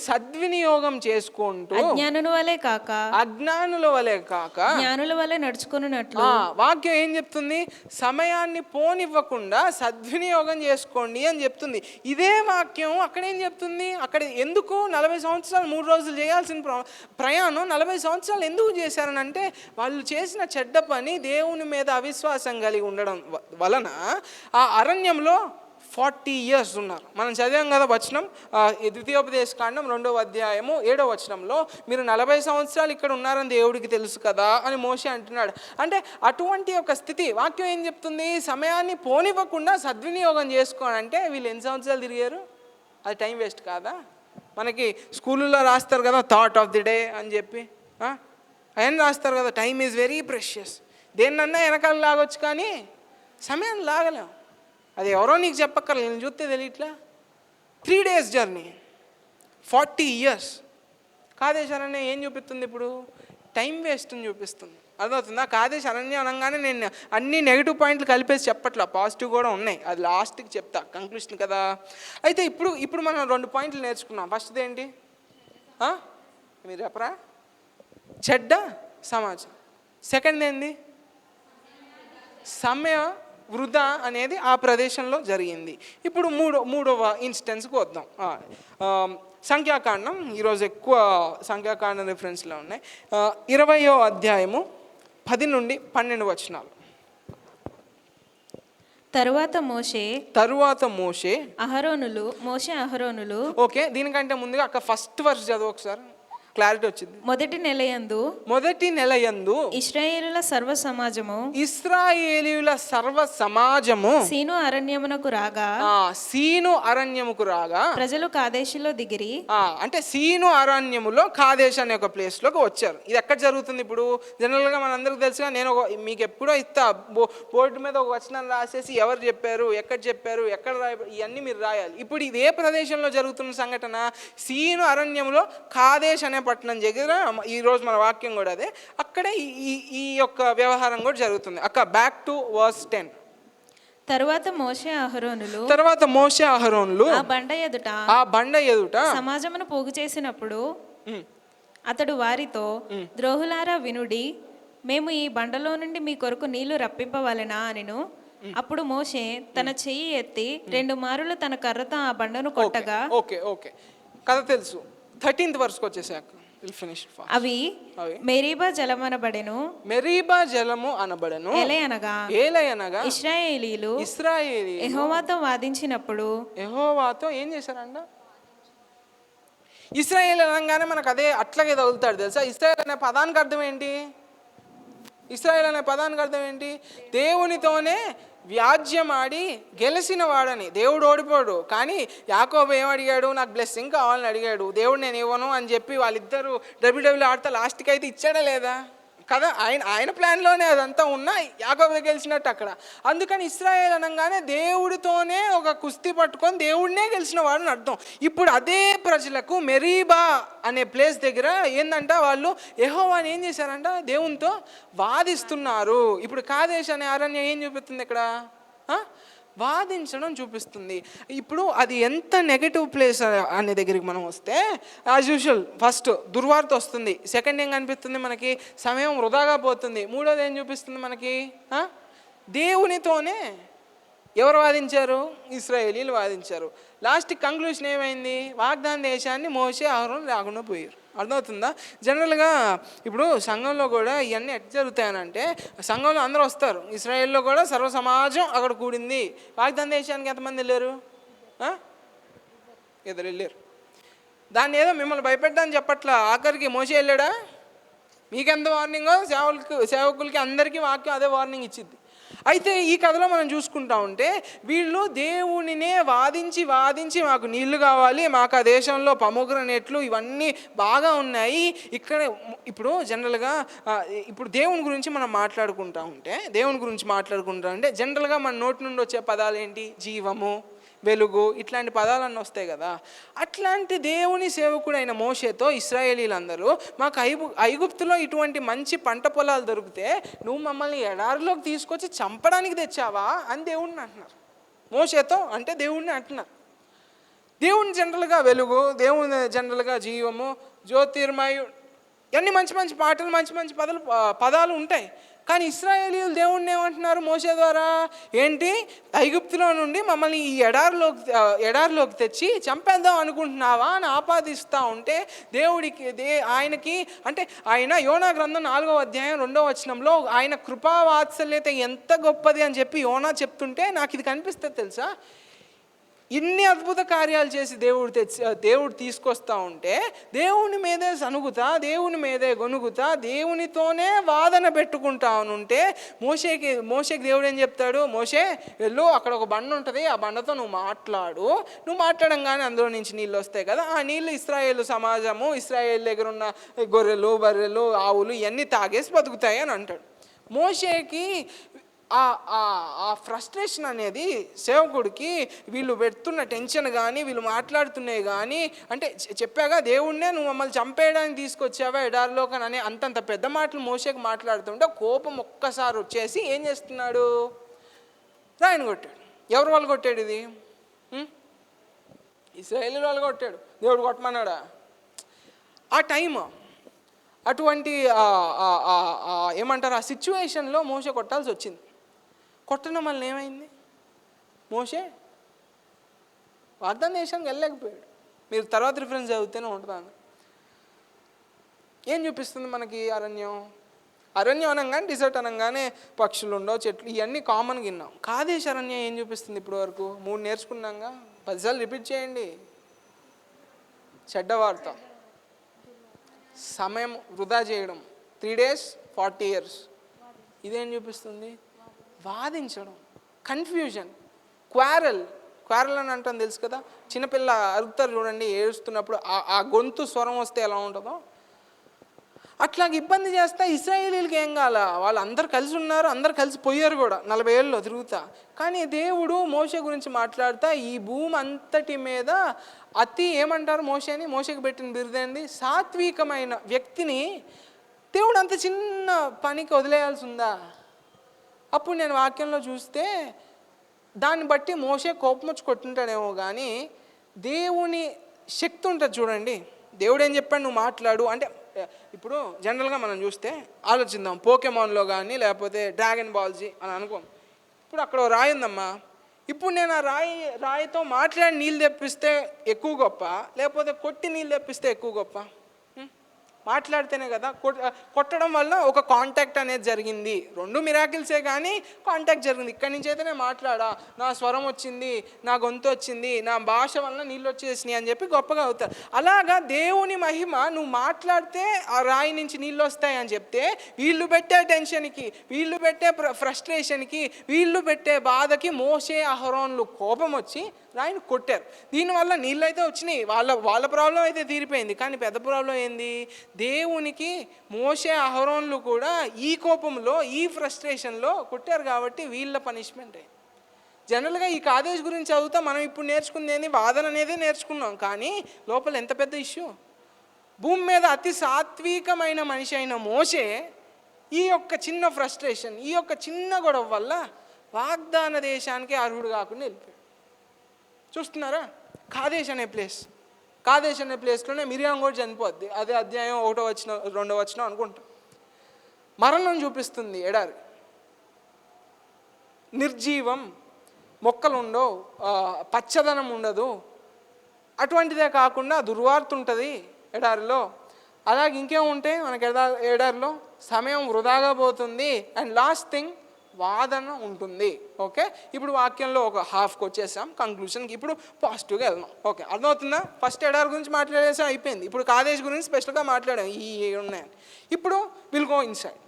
Speaker 1: సద్వినియోగం చేసుకుంటూ
Speaker 2: అజ్ఞానుల వలె కాక
Speaker 1: అజ్ఞానుల వలె కాక
Speaker 2: జ్ఞానుల వలె నడుచుకున్నట్లు
Speaker 1: వాక్యం ఏం చెప్తుంది? సమయాన్ని పోనివ్వకుండా సద్వినియోగం చేసుకోండి అని చెప్తుంది. ఇదే వాక్యం అక్కడ ఏం చెప్తుంది? అక్కడ ఎందుకు 40 సంవత్సరాలు 3 రోజులు చేయాల్సిన ప్రయాణం 40 సంవత్సరాలు ఎందుకు చేశారని అంటే, వాళ్ళు చేసిన చెడ్డ పని దేవుని మీద అవిశ్వాసం కలిగి ఉండడం వలన ఆ అరణ్యంలో 40 years ఉన్నారు. మనం చదివాం కదా వచనం, ద్వితీయోపదేశ కాండం 2వ అధ్యాయము 7వ వచనంలో, మీరు 40 సంవత్సరాలు ఇక్కడ ఉన్నారని దేవుడికి తెలుసు కదా అని మోషే అంటున్నాడు. అంటే అటువంటి ఒక స్థితి వాక్యం ఏం చెప్తుంది? సమయాన్ని పోనివ్వకుండా సద్వినియోగం చేసుకోనంటే వీళ్ళు ఎన్ని సంవత్సరాలు తిరిగారు? అది టైం వేస్ట్ కాదా? మనకి స్కూళ్ళలో రాస్తారు కదా థాట్ ఆఫ్ ది డే అని చెప్పి, అవన్నీ రాస్తారు కదా. Time is very precious. దేన్నన్నా వెనకాల లాగొచ్చు కానీ సమయాన్ని లాగలేం. అది ఎవరో నీకు చెప్పక్కర్లేదు, నేను చూస్తే తెలియట్లా. 3 days జర్నీ, 40 years. కాదేశ్ అరణ్యం ఏం చూపిస్తుంది? ఇప్పుడు టైం వేస్ట్ని చూపిస్తుంది. అర్థమవుతుందా? కాదేశ్ అరణ్యం అనగానే నేను అన్ని నెగిటివ్ పాయింట్లు కలిపేసి చెప్పట్లా, పాజిటివ్ కూడా ఉన్నాయి. అది లాస్ట్కి చెప్తా, కంక్లూషన్ కదా. అయితే ఇప్పుడు మనం 2 పాయింట్లు నేర్చుకున్నాం. ఫస్ట్ది ఏంటి? మీరు చెప్పరా? చెడ్డ సమాజం. సెకండ్ ఏంది? సమయ వృధా అనేది ఆ ప్రదేశంలో జరిగింది. ఇప్పుడు మూడవ ఇన్స్టెన్స్కి వద్దాం. సంఖ్యాకాండం, ఈరోజు ఎక్కువ సంఖ్యాకాండం రిఫరెన్స్లో ఉన్నాయి. 20వ అధ్యాయము 10 నుండి 12 వచనాలు.
Speaker 2: తరువాత మోషే అహరోనులు.
Speaker 1: ఓకే, దీనికంటే ముందుగా అక్కడ ఫస్ట్ వర్స్ చదువు ఒకసారి, క్లారిటీ వచ్చింది.
Speaker 2: మొదటి నెల యందు ఇశ్రాయేలుల సర్వ సమాజము
Speaker 1: సీను అరణ్యముకు రాగా
Speaker 2: ప్రజలు కాదేశులో దిగిరి.
Speaker 1: అంటే సీను అరణ్యములో కాదేశ్ అనే ఒక ప్లేస్ లోకి వచ్చారు. ఇది ఎక్కడ జరుగుతుంది? ఇప్పుడు జనరల్ గా మనందరికి తెలుసుగా, నేను మీకు ఎప్పుడో ఇస్తా బోర్డు మీద ఒక వచనం రాసేసి ఎవరు చెప్పారు, ఎక్కడ ఇవన్నీ మీరు రాయాలి. ఇప్పుడు ఇది ఏ ప్రదేశంలో జరుగుతున్న సంఘటన? సీను అరణ్యములో కాదేశ్ అనే పట్టణం దగ్గర, ఈరోజు మన వాక్యం కూడా అదే, అక్కడే ఈ యొక్క వ్యవహారం కూడా జరుగుతుంది. అక్క బ్యాక్ టు వర్స్ 10.
Speaker 2: తర్వాత మోషే అహరోనులు ఆ బండ ఎదుట సమాజమును పోగు చేసినప్పుడు అతడు వారితో, ద్రోహులారా వినుడి, మేము ఈ బండలో నుండి మీ కొరకు నీళ్లు రప్పింపవలెనా అనెను. అప్పుడు మోషే తన చెయ్యి ఎత్తి 2 మారులు తన కర్రతో ఆ బండను కొట్టగా.
Speaker 1: ఓకే కథ తెలుసు. 13th వర్స్కి వచ్చేసాక
Speaker 2: అవి మెరీబా జలము అనబడెను. ఏలయనగా ఇశ్రాయేలీలు యెహోవాతో వాదించినప్పుడు.
Speaker 1: యెహోవాతో ఏం చేశారంట? ఇశ్రాయేల్ అనగానే మనకు అదే అట్లాగే తగులుతాడు తెలుసా. ఇశ్రాయేల్ అనే పదానికి అర్థం ఏంటి? దేవునితోనే వ్యాజ్యమాడి గెలిచిన వాడని. దేవుడు ఓడిపోడు, కానీ యాకోబు ఏమడిగాడు? నాకు బ్లెస్సింగ్ కావాలని అడిగాడు. దేవుడు నేను ఇవ్వను అని చెప్పి వాళ్ళిద్దరూ డబ్ల్యూడబ్ల్యూ ఆడితే లాస్ట్కి అయితే ఇచ్చాడా లేదా కదా? ఆయన ప్లాన్లోనే అదంతా ఉన్నా యాకోబు గెలిచినట్టు అక్కడ. అందుకని ఇశ్రాయేల్ అనగానే దేవుడితోనే ఒక కుస్తీ పట్టుకొని దేవుడినే గెలిచిన వాడని అర్థం. ఇప్పుడు అదే ప్రజలకు మెరీబా అనే ప్లేస్ దగ్గర ఏందంట, వాళ్ళు యెహోవాని ఏం చేశారంట? దేవునితో వాదిస్తున్నారు. ఇప్పుడు కాదేశ్ అనే అరణ్యం ఏం చూపిస్తుంది ఇక్కడ? వాదించడం చూపిస్తుంది. ఇప్పుడు అది ఎంత నెగటివ్ ప్లేస్ అనే దగ్గరికి మనం వస్తే, యాజ్ యూజువల్ ఫస్ట్ దుర్వార్త వస్తుంది. సెకండ్ ఏం కనిపిస్తుంది మనకి? సమయం వృధాగా పోతుంది. మూడోది ఏం చూపిస్తుంది మనకి? దేవునితోనే ఎవరు వాదించారు? ఇశ్రాయేలీలు వాదించారు. లాస్ట్ కంక్లూషన్ ఏమైంది? వాగ్దాన దేశాన్ని మోషే అహరోను రాకుండా పోయారు. అర్థమవుతుందా? జనరల్గా ఇప్పుడు సంఘంలో కూడా ఇవన్నీ ఎట్లా జరుగుతాయనంటే, సంఘంలో అందరూ వస్తారు. ఇశ్రాయేల్లో కూడా సర్వ సమాజం అక్కడ కూడింది. వాగ్దాన దేశానికి ఎంతమంది వెళ్ళారు? 2 వెళ్ళారు. దాన్ని ఏదో మిమ్మల్ని భయపెట్టని చెప్పట్లా. ఆఖరికి మోషే వెళ్ళాడా? మీకెంత వార్నింగో సేవకులకి అందరికీ వాక్యం అదే వార్నింగ్ ఇచ్చింది. అయితే ఈ కథలో మనం చూసుకుంటా ఉంటే, వీళ్ళు దేవునినే వాదించి మాకు నీళ్లు కావాలి, మాకు ఆ దేశంలో పొమోగ్రనేట్లు ఇవన్నీ బాగా ఉన్నాయి. ఇక్కడ ఇప్పుడు జనరల్గా ఇప్పుడు దేవుని గురించి మనం మాట్లాడుకుంటా ఉంటే జనరల్గా మన నోటి నుండి వచ్చే పదాలు ఏంటి? జీవము, వెలుగు ఇట్లాంటి పదాలన్నీ వస్తాయి కదా. అట్లాంటి దేవుని సేవకుడైన మోషేతో ఇశ్రాయేలీలందరూ మాకు ఐగుప్తులో ఇటువంటి మంచి పంట పొలాలు దొరికితే నువ్వు మమ్మల్ని ఎడారిలోకి తీసుకొచ్చి చంపడానికి తెచ్చావా అని దేవుడిని అంటున్నారు. మోషేతో అంటే దేవుడిని అంటున్నారు. దేవుని జనరల్గా వెలుగు, దేవుని జనరల్గా జీవము, జ్యోతిర్మయుడు, అన్ని మంచి మంచి పాటలు, మంచి మంచి పదాలు ఉంటాయి. కానీ ఇశ్రాయేలీయులు దేవుణ్ణి ఏమంటున్నారు మోషే ద్వారా? ఏంటి, ఐగుప్తులో నుండి మమ్మల్ని ఈ ఎడారిలోకి తెచ్చి చంపేద్దాం అనుకుంటున్నావా అని ఆపాదిస్తూ ఉంటే ఆయనకి అంటే ఆయన యోనా గ్రంథం 4వ అధ్యాయం 2వ వచనంలో ఆయన కృపావాత్సల్యత ఎంత గొప్పది అని చెప్పి యోనా చెప్తుంటే నాకు ఇది కనిపిస్తుంది తెలుసా. ఇన్ని అద్భుత కార్యాలు చేసి దేవుడు తీసుకొస్తా ఉంటే దేవుని మీదే సనుగుతా, దేవుని మీదే గొనుగుతా, దేవునితోనే వాదన పెట్టుకుంటా ఉంటే మోషేకి దేవుడు ఏం చెప్తాడు? మోషే వెళ్ళు, అక్కడ ఒక బండ ఉంటుంది, ఆ బండతో నువ్వు మాట్లాడంగానే అందులో నుంచి నీళ్ళు వస్తాయి కదా, ఆ నీళ్ళు ఇశ్రాయేలు సమాజము, ఇశ్రాయేల్ దగ్గర ఉన్న గొర్రెలు, బర్రెలు, ఆవులు ఇవన్నీ తాగేసి బతుకుతాయి అని అంటాడు. మోషేకి ఆ ఫ్రస్ట్రేషన్ అనేది సేవకుడికి, వీళ్ళు పెడుతున్న టెన్షన్ కానీ, వీళ్ళు మాట్లాడుతున్నాయి కానీ, అంటే చెప్పాగా దేవుణ్ణే నువ్వు మమ్మల్ని చంపేయడానికి తీసుకొచ్చావా ఎడారిలో కానీ అనే అంతంత పెద్ద మాటలు మోషేకి మాట్లాడుతుంటే కోపం ఒక్కసారి వచ్చేసి ఏం చేస్తున్నాడు? రాయిని కొట్టాడు. ఎవరు వాళ్ళు కొట్టాడు? ఇది ఇశ్రాయేలు వాళ్ళు కొట్టాడు. దేవుడు కొట్టమన్నాడా? ఆ టైం అటువంటి ఏమంటారు, ఆ సిచ్యువేషన్లో మోషే కొట్టాల్సి వచ్చింది. కొట్టడం వల్ల ఏమైంది? మోషే వాగ్దాన దేశానికి వెళ్ళలేకపోయాడు. మీరు తర్వాత రిఫరెన్స్ చదివితేనే ఉంటాను. ఏం చూపిస్తుంది మనకి అరణ్యం అనగానే, డిజర్ట్ అనగానే పక్షులు ఉండవు, చెట్లు, ఇవన్నీ కామన్గా విన్నాం. కాదేశ్ అరణ్యం ఏం చూపిస్తుంది? ఇప్పటి వరకు 3 నేర్చుకున్నాగా, 10 సార్లు రిపీట్ చేయండి. చెడ్డ వార్త, సమయం వృధా చేయడం, 3 days 40 years. ఇదేం చూపిస్తుంది? వాదించడం, కన్ఫ్యూజన్, క్వారల్ అని అంటాం తెలుసు కదా. చిన్నపిల్ల అరుపుతారు చూడండి ఏడుస్తున్నప్పుడు, ఆ గొంతు స్వరం వస్తే ఎలా ఉంటుందో అట్లాగ ఇబ్బంది చేస్తా. ఇశ్రాయేలీలకి ఏం కాల, వాళ్ళు అందరు కలిసి ఉన్నారు, అందరు కలిసి పోయారు కూడా 40 ఏళ్ళలో తిరుగుతా. కానీ దేవుడు మోషే గురించి మాట్లాడుతా ఈ భూమి అంతటి మీద అతి ఏమంటారు మోషేకి పెట్టిన బిరుదేంది? సాత్వికమైన వ్యక్తిని దేవుడు అంత చిన్న పనికి వదిలేయాల్సి ఉందా? అప్పుడు నేను వాక్యంలో చూస్తే దాన్ని బట్టి మోషే కోపం వచ్చి కొట్టుంటాడేమో, కానీ దేవుని శక్తి ఉంటుంది చూడండి. దేవుడు ఏం చెప్పాడు? నువ్వు మాట్లాడు అంటే. ఇప్పుడు జనరల్గా మనం చూస్తే ఆలోచిద్దాం, పోకెమాన్లో కానీ లేకపోతే డ్రాగన్ బాల్జీ అని అనుకోం. ఇప్పుడు అక్కడ రాయి ఉందమ్మా, ఇప్పుడు నేను ఆ రాయితో మాట్లాడి నీళ్ళు తెప్పిస్తే ఎక్కువ గొప్ప, లేకపోతే కొట్టి నీళ్ళు తెప్పిస్తే ఎక్కువ గొప్ప? మాట్లాడితేనే కదా. కొట్టడం వల్ల ఒక కాంటాక్ట్ అనేది జరిగింది. 2 మిరాకిల్సే కానీ కాంటాక్ట్ జరిగింది. ఇక్కడి నుంచి అయితే నేను మాట్లాడా, నా స్వరం వచ్చింది, నా గొంతు వచ్చింది, నా భాష వల్ల నీళ్ళు వచ్చేసినాయి అని చెప్పి గొప్పగా అవుతారు. అలాగా దేవుని మహిమ, నువ్వు మాట్లాడితే ఆ రాయి నుంచి నీళ్ళు వస్తాయి అని చెప్తే వీళ్ళు పెట్టే టెన్షన్కి, వీళ్ళు పెట్టే ఫ్రస్ట్రేషన్కి, వీళ్ళు పెట్టే బాధకి మోషే అహరోన్లు కోపం వచ్చి రాయిని కొట్టారు. దీనివల్ల నీళ్ళు అయితే వచ్చినాయి, వాళ్ళ ప్రాబ్లం అయితే తీరిపోయింది. కానీ పెద్ద ప్రాబ్లం ఏంది? దేవునికి మోషే అహరోన్లు కూడా ఈ కోపంలో, ఈ ఫ్రస్ట్రేషన్లో కొట్టారు కాబట్టి వీళ్ళ పనిష్మెంట్ అయింది. జనరల్గా ఈ కాదేశ్ గురించి చదువుతా మనం ఇప్పుడు నేర్చుకుంది ఏంది? వాదన అనేది నేర్చుకున్నాం. కానీ లోపల ఎంత పెద్ద ఇష్యూ. భూమి మీద అతి సాత్వికమైన మనిషి అయిన మోషే ఈ యొక్క చిన్న ఫ్రస్ట్రేషన్, ఈ యొక్క చిన్న గొడవ వల్ల వాగ్దాన దేశానికి అర్హుడు కాకుండా వెళ్ళిపోయాడు. చూస్తున్నారా? కాదేశ్ అనే ప్లేస్లోనే మిరియాం కూడా చనిపోద్ది. అదే అధ్యాయం 1వ వచనం 2వ వచనం అనుకుంటా. మరణం చూపిస్తుంది ఎడారి, నిర్జీవం, మొక్కలు ఉండవు, పచ్చదనం ఉండదు. అటువంటిదే కాకుండా దుర్వార్త ఉంటుంది ఎడారిలో. అలాగే ఇంకేముంటాయి మనకి ఎడారిలో? సమయం వృధాగా పోతుంది. అండ్ లాస్ట్ థింగ్, వాదన ఉంటుంది. ఓకే, ఇప్పుడు వాక్యంలో ఒక హాఫ్కి వచ్చేసాం, కంక్లూషన్కి. ఇప్పుడు పాజిటివ్గా వెళ్దాం. ఓకే, అర్థమవుతుందా? ఫస్ట్ ఎడారి గురించి మాట్లాడేసాం, అయిపోయింది. ఇప్పుడు కాదేశ్ గురించి స్పెషల్గా మాట్లాడాం, ఈ ఉన్నాయని. ఇప్పుడు విల్ గో ఇన్సైడ్.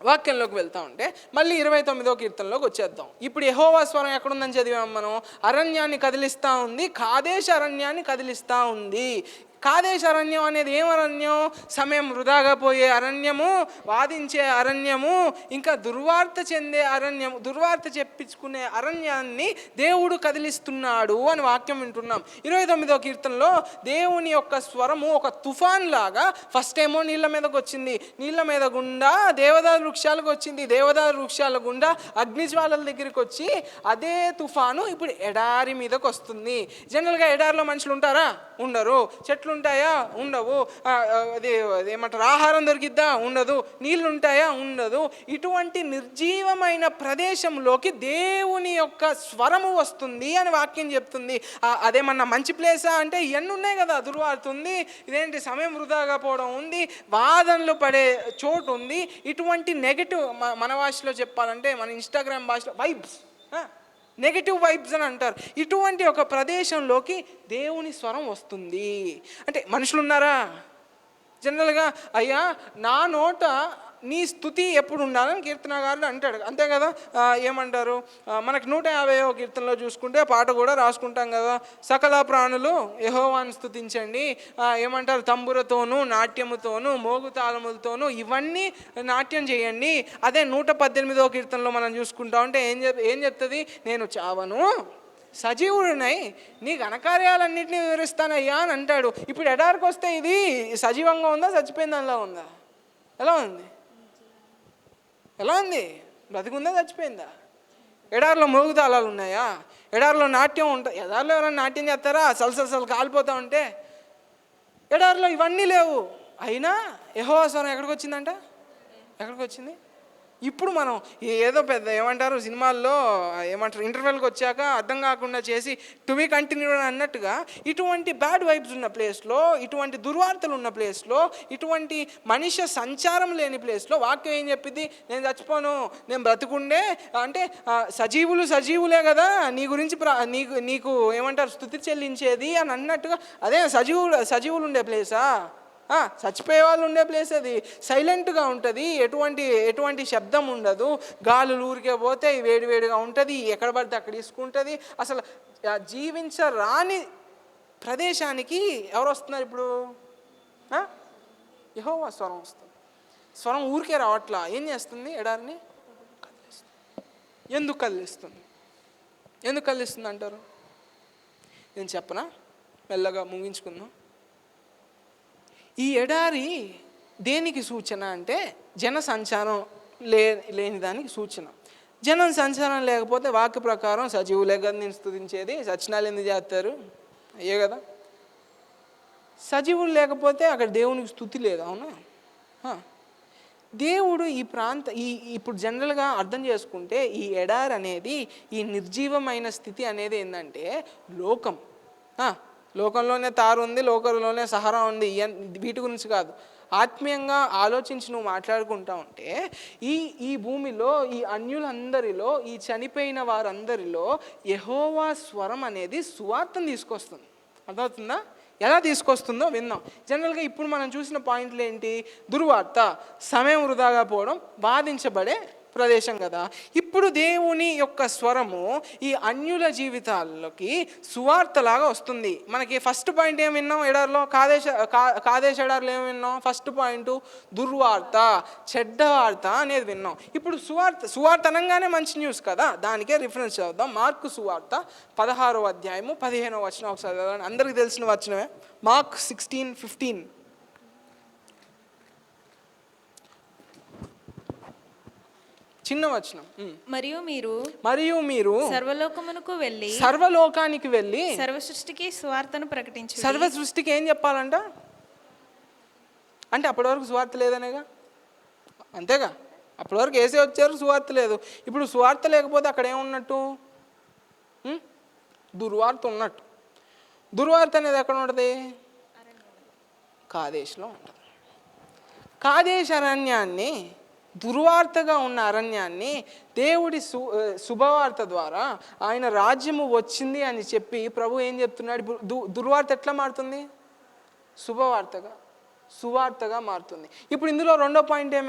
Speaker 1: వాక్యంలోకి వెళ్తా ఉంటే మళ్ళీ 29వ కీర్తనలోకి వచ్చేద్దాం. ఇప్పుడు యెహోవా స్వరం ఎక్కడుందని చదివాం మనం? అరణ్యాన్ని కదిలిస్తూ ఉంది, కాదేశ్ అరణ్యాన్ని కదిలిస్తూ ఉంది. కాదేశ అరణ్యం అనేది ఏం అరణ్యం? సమయం వృధాగా పోయే అరణ్యము, వాదించే అరణ్యము, ఇంకా దుర్వార్త చెందే అరణ్యము, దుర్వార్త చెప్పించుకునే అరణ్యాన్ని దేవుడు కదిలిస్తున్నాడు అని వాక్యం వింటున్నాం. 29వ కీర్తనలో దేవుని యొక్క స్వరము ఒక తుఫాన్ లాగా ఫస్ట్ ఏమో నీళ్ళ మీదకి వచ్చింది, నీళ్ళ మీద గుండా దేవదారు వృక్షాలకు వచ్చింది, దేవదారు వృక్షాల గుండా అగ్నిజ్వాలల దగ్గరికి వచ్చి అదే తుఫాను ఇప్పుడు ఎడారి మీదకి వస్తుంది. జనరల్గా ఎడారిలో మనుషులు ఉంటారా? ఉండరు. చెట్లు ఉంటాయా? ఉండవు. అది ఏమంటారు, ఆహారం దొరికిద్దా? ఉండదు. నీళ్ళు ఉంటాయా? ఉండదు. ఇటువంటి నిర్జీవమైన ప్రదేశంలోకి దేవుని యొక్క స్వరము వస్తుంది అని వాక్యం చెప్తుంది. అదేమన్నా మంచి ప్లేసా అంటే ఇవన్నీ ఉన్నాయి కదా, దుర్వార్త ఉంది, ఇదేంటి సమయం వృధాగా పోవడం ఉంది, వాదనలు పడే చోటు ఉంది. ఇటువంటి నెగటివ్, మన భాషలో చెప్పాలంటే మన ఇన్స్టాగ్రామ్ భాషలో వైబ్స్, నెగటివ్ వైబ్స్ అని అంటారు. ఇటువంటి ఒక ప్రదేశంలోకి దేవుని స్వరం వస్తుంది. అంటే మనుషులు ఉన్నారా? జనరల్గా అయ్యా నా నోట నీ స్తుతి ఎప్పుడు ఉండాలని కీర్తనగారుడు అంటాడు, అంతే కదా. ఏమంటారు, మనకి 150వ కీర్తనలో చూసుకుంటే పాట కూడా రాసుకుంటాం కదా, సకల ప్రాణులు యెహోవాను స్తుతించండి, ఏమంటారు, తంబురతోనూ నాట్యముతోనూ మోగు తాళములతోనూ ఇవన్నీ నాట్యం చేయండి. అదే 118వ కీర్తనలో మనం చూసుకుంటా ఉంటే ఏం చెప్తుంది? నేను చావను, సజీవుడినై నీ ఘనకార్యాలన్నింటినీ వివరిస్తానయ్యా అని అంటాడు. ఇప్పుడు ఎడారికి వస్తే ఇది సజీవంగా ఉందా, చచ్చిపోయింది దానిలా ఉందా? ఎలా ఉంది? ఎలా ఉంది? బ్రతికుందా, చచ్చిపోయిందా? ఎడారిలో మోగుతాళాలు ఉన్నాయా? ఎడారిలో నాట్యం ఉంటుంది? ఎడారిలో ఎవరైనా నాట్యం చేస్తారా? సలసలు కాలిపోతూ ఉంటే. ఎడారిలో ఇవన్నీ లేవు. అయినా యెహోవా స్వరం ఎక్కడికి వచ్చిందంట? ఎక్కడికి వచ్చింది? ఇప్పుడు మనం ఏదో పెద్ద ఏమంటారు, సినిమాల్లో ఏమంటారు, ఇంటర్వెల్కి వచ్చాక అర్థం కాకుండా చేసి టు బి కంటిన్యూ అన్నట్టుగా ఇటువంటి బ్యాడ్ వైబ్స్ ఉన్న ప్లేస్లో, ఇటువంటి దుర్వార్తలు ఉన్న ప్లేస్లో, ఇటువంటి మనిషి సంచారం లేని ప్లేస్లో వాక్యం ఏం చెప్పింది? నేను చచ్చిపోను, నేను బ్రతుకుండే అంటే సజీవులే కదా నీ గురించి నీకు ఏమంటారు స్తుతి చెల్లించేది అని అన్నట్టుగా. అదే సజీవులు ఉండే ప్లేసా? చచ్చిపోయే వాళ్ళు ఉండే ప్లేస్ అది. సైలెంట్గా ఉంటుంది, ఎటువంటి శబ్దం ఉండదు, గాలులు ఊరికే పోతే వేడివేడిగా ఉంటుంది, ఎక్కడ పడితే అక్కడ తీసుకుంటుంది. అసలు జీవించరాని ప్రదేశానికి ఎవరు వస్తున్నారు ఇప్పుడు? యెహోవా స్వరం వస్తుంది. స్వరం ఊరికే రావట్లా. ఏం చేస్తుంది? ఎడారిని ఎందుకు కదిలిస్తుంది? ఎందుకు కదిలిస్తుంది అంటారు? నేను చెప్పనా? మెల్లగా ముగించుకుందాం. ఈ ఎడారి దేనికి సూచన అంటే జన సంచారం లేని దానికి సూచన. జనం సంచారం లేకపోతే వాక్య ప్రకారం సజీవులే కదా నేను స్తుతించేది, సచ్చినాలు ఎందుకు చేస్తారు? అయ్యే కదా. సజీవులు లేకపోతే అక్కడ దేవునికి స్తుతి లేదు, అవునా? దేవుడు ఇప్పుడు జనరల్గా అర్థం చేసుకుంటే ఈ ఎడారి అనేది, ఈ నిర్జీవమైన స్థితి అనేది ఏంటంటే లోకం. లోకంలోనే తారు ఉంది, లోకంలోనే సహరా ఉంది, వీటి గురించి కాదు. ఆత్మీయంగా ఆలోచించి నువ్వు మాట్లాడుకుంటా ఉంటే ఈ భూమిలో, ఈ అన్యులందరిలో, ఈ చనిపోయిన వారందరిలో యెహోవా స్వరం అనేది సువార్తను తీసుకొస్తుంది. అర్థమవుతుందా? ఎలా తీసుకొస్తుందో విందాం. జనరల్గా ఇప్పుడు మనం చూసిన పాయింట్లు ఏంటి? దుర్వార్త, సమయం వృధాగా పోవడం, బాధించబడే ప్రదేశం కదా. ఇప్పుడు దేవుని యొక్క స్వరము ఈ అన్యుల జీవితాల్లోకి సువార్తలాగా వస్తుంది. మనకి ఫస్ట్ పాయింట్ ఏం విన్నాం? ఎడారిలో కాదేశ ఎడారిలో ఏం విన్నాం? ఫస్ట్ పాయింట్ దుర్వార్త, చెడ్డ వార్త అనేది విన్నాం. ఇప్పుడు సువార్త అనగానే మంచి న్యూస్ కదా, దానికే రిఫరెన్స్ చేద్దాం. మార్కు సువార్త 16వ అధ్యాయము 15వ వచనం ఒకసారి చదవండి. అందరికీ తెలిసిన వచనమే, మార్క్ 16:15. చిన్న వచనం.
Speaker 2: మరియు మీరు
Speaker 1: సర్వలోకానికి వెళ్ళి
Speaker 2: సర్వ సృష్టికి సువార్తను ప్రకటించు.
Speaker 1: సర్వ సృష్టికి ఏం చెప్పాలంట? అంటే అప్పటి వరకు సువార్త లేదనేగా, అంతేగా. అప్పటి వరకు వేసే వచ్చారు, సువార్త లేదు. ఇప్పుడు సువార్త లేకపోతే అక్కడ ఏమున్నట్టు? దుర్వార్త ఉన్నట్టు. దుర్వార్త అనేది ఎక్కడ ఉంటుంది? కాదేశ్లో ఉంటుంది. కాదేశ్ అరణ్యాన్ని, దుర్వార్తగా ఉన్న అరణ్యాన్ని దేవుడి శుభవార్త ద్వారా ఆయన రాజ్యము వచ్చింది అని చెప్పి ప్రభు ఏం చెప్తున్నాడు? దుర్వార్త ఎట్లా మారుతుంది? సువార్తగా మారుతుంది. ఇప్పుడు ఇందులో రెండో పాయింట్ ఏం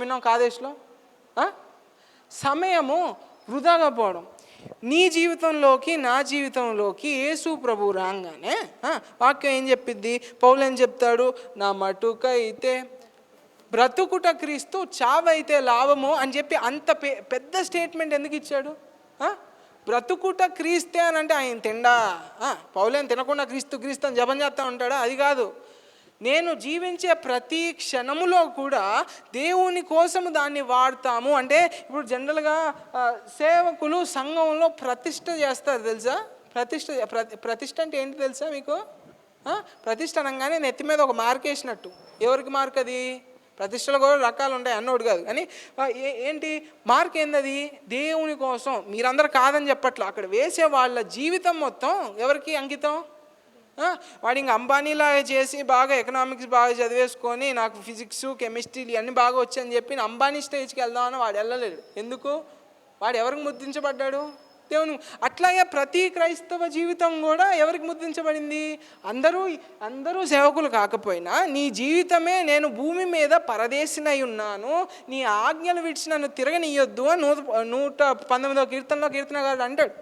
Speaker 1: విన్నాం? కాదేశ్లో సమయము వృధాగా పోవడం. నీ జీవితంలోకి నా జీవితంలోకి యేసు ప్రభు రాగానే వాక్యం ఏం చెప్పిద్ది? పౌలు ఏం చెప్తాడు? నా మటుకైతే బ్రతుకుట క్రీస్తు, చావైతే లాభము అని చెప్పి అంత పెద్ద స్టేట్మెంట్ ఎందుకు ఇచ్చాడు? బ్రతుకుట క్రీస్తే అని అంటే ఆయన తిండా? పౌలేం తినకుండా క్రీస్తు క్రీస్తు అని జపం చేస్తూ ఉంటాడా? అది కాదు. నేను జీవించే ప్రతి క్షణములో కూడా దేవుని కోసము దాన్ని వాడతాము. అంటే ఇప్పుడు జనరల్గా సేవకులు సంఘంలో ప్రతిష్ఠ చేస్తారు తెలుసా? ప్రతిష్ఠ అంటే ఏంటి తెలుసా మీకు? ప్రతిష్ఠ అనగానే నెత్తి మీద ఒక మార్క్ వేసినట్టు. ఎవరికి మార్క్ అది? ప్రతిష్టలు కూడా రకాలు ఉంటాయి, అన్నోడు కాదు. కానీ ఏంటి మార్క్ ఏంది? దేవుని కోసం. మీరందరూ కాదని చెప్పట్లా. అక్కడ వేసే వాళ్ళ జీవితం మొత్తం ఎవరికి అంకితం? వాడు ఇంక అంబానీలా చేసి బాగా ఎకనామిక్స్ బాగా చదివేసుకొని నాకు ఫిజిక్స్ కెమిస్ట్రీ అన్నీ బాగా వచ్చాయని చెప్పి అంబానీ స్టేజ్కి వెళ్దామని వాడు వెళ్ళలేడు. ఎందుకు? వాడు ఎవరికి ముద్రించబడ్డాడు? దేవుని. అట్లాగే ప్రతి క్రైస్తవ జీవితం కూడా ఎవరికి ముద్రించబడింది? అందరూ సేవకులు కాకపోయినా నీ జీవితమే నేను భూమి మీద పరదేశినై ఉన్నాను, నీ ఆజ్ఞలు విడిచి నన్ను తిరగనియొద్దు అని 119వ కీర్తనలో కీర్తనగారుడు అంటాడు.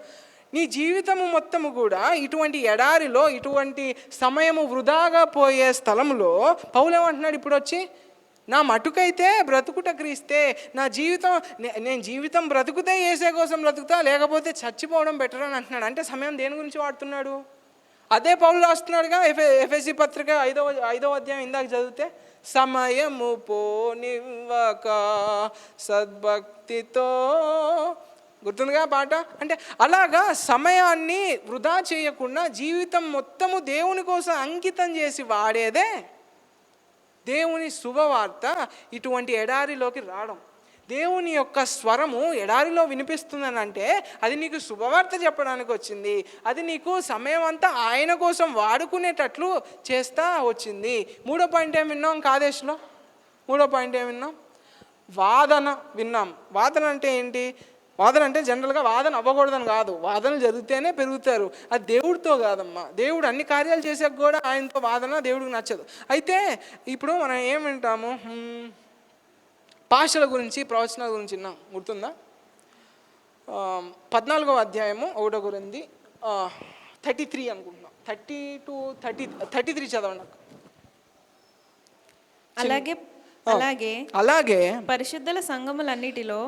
Speaker 1: నీ జీవితము మొత్తము కూడా ఇటువంటి ఎడారిలో, ఇటువంటి సమయము వృధాగా పోయే స్థలంలో పౌలు ఏమంటున్నాడు ఇప్పుడు వచ్చి? నా మటుకైతే బ్రతుకుట క్రీస్తే, నా జీవితం నేను జీవితం బ్రతుకుతే యేసే కోసం బ్రతుకుతా, లేకపోతే చచ్చిపోవడం బెటర్ అని అంటున్నాడు. అంటే సమయం దేని గురించి వాడుతున్నాడు? అదే పౌలు రాస్తున్నాడుగా ఎఫెసీ పత్రిక 5వ అధ్యాయం ఇందాక చదివితే, సమయము పోనివ్వక సద్భక్తితో. గుర్తుందిగా పాట? అంటే అలాగా సమయాన్ని వృధా చేయకుండా జీవితం మొత్తము దేవుని కోసం అంకితం చేసి వాడేదే దేవుని శుభవార్త. ఇటువంటి ఎడారిలోకి రావడం, దేవుని యొక్క స్వరము ఎడారిలో వినిపిస్తుందని అంటే అది నీకు శుభవార్త చెప్పడానికి వచ్చింది. అది నీకు సమయం అంతా ఆయన కోసం వాడుకునేటట్లు చేస్తా వచ్చింది. 3వ పాయింట్ ఏం విన్నాం కాదేశ్లో? 3వ పాయింట్ ఏం విన్నాం? వాదన విన్నాం. వాదన అంటే ఏంటి? వాదన అంటే జనరల్గా వాదన అవ్వకూడదని కాదు, వాదనలు జరిగితేనే పెరుగుతారు. అది దేవుడితో కాదమ్మా. దేవుడు అన్ని కార్యాలు చేసాక కూడా ఆయనతో వాదన దేవుడికి నచ్చదు. అయితే ఇప్పుడు మనం ఏం వింటాము? భాషల గురించి, ప్రవచనాల గురించి విన్నాం. గుర్తుందా? 14వ అధ్యాయము 1 కొరింథీ 33 అనుకుంటున్నాం. 33 చదవండి నాకు.
Speaker 2: అలాగే పరిశుద్ధుల సంఘములన్నిటిలో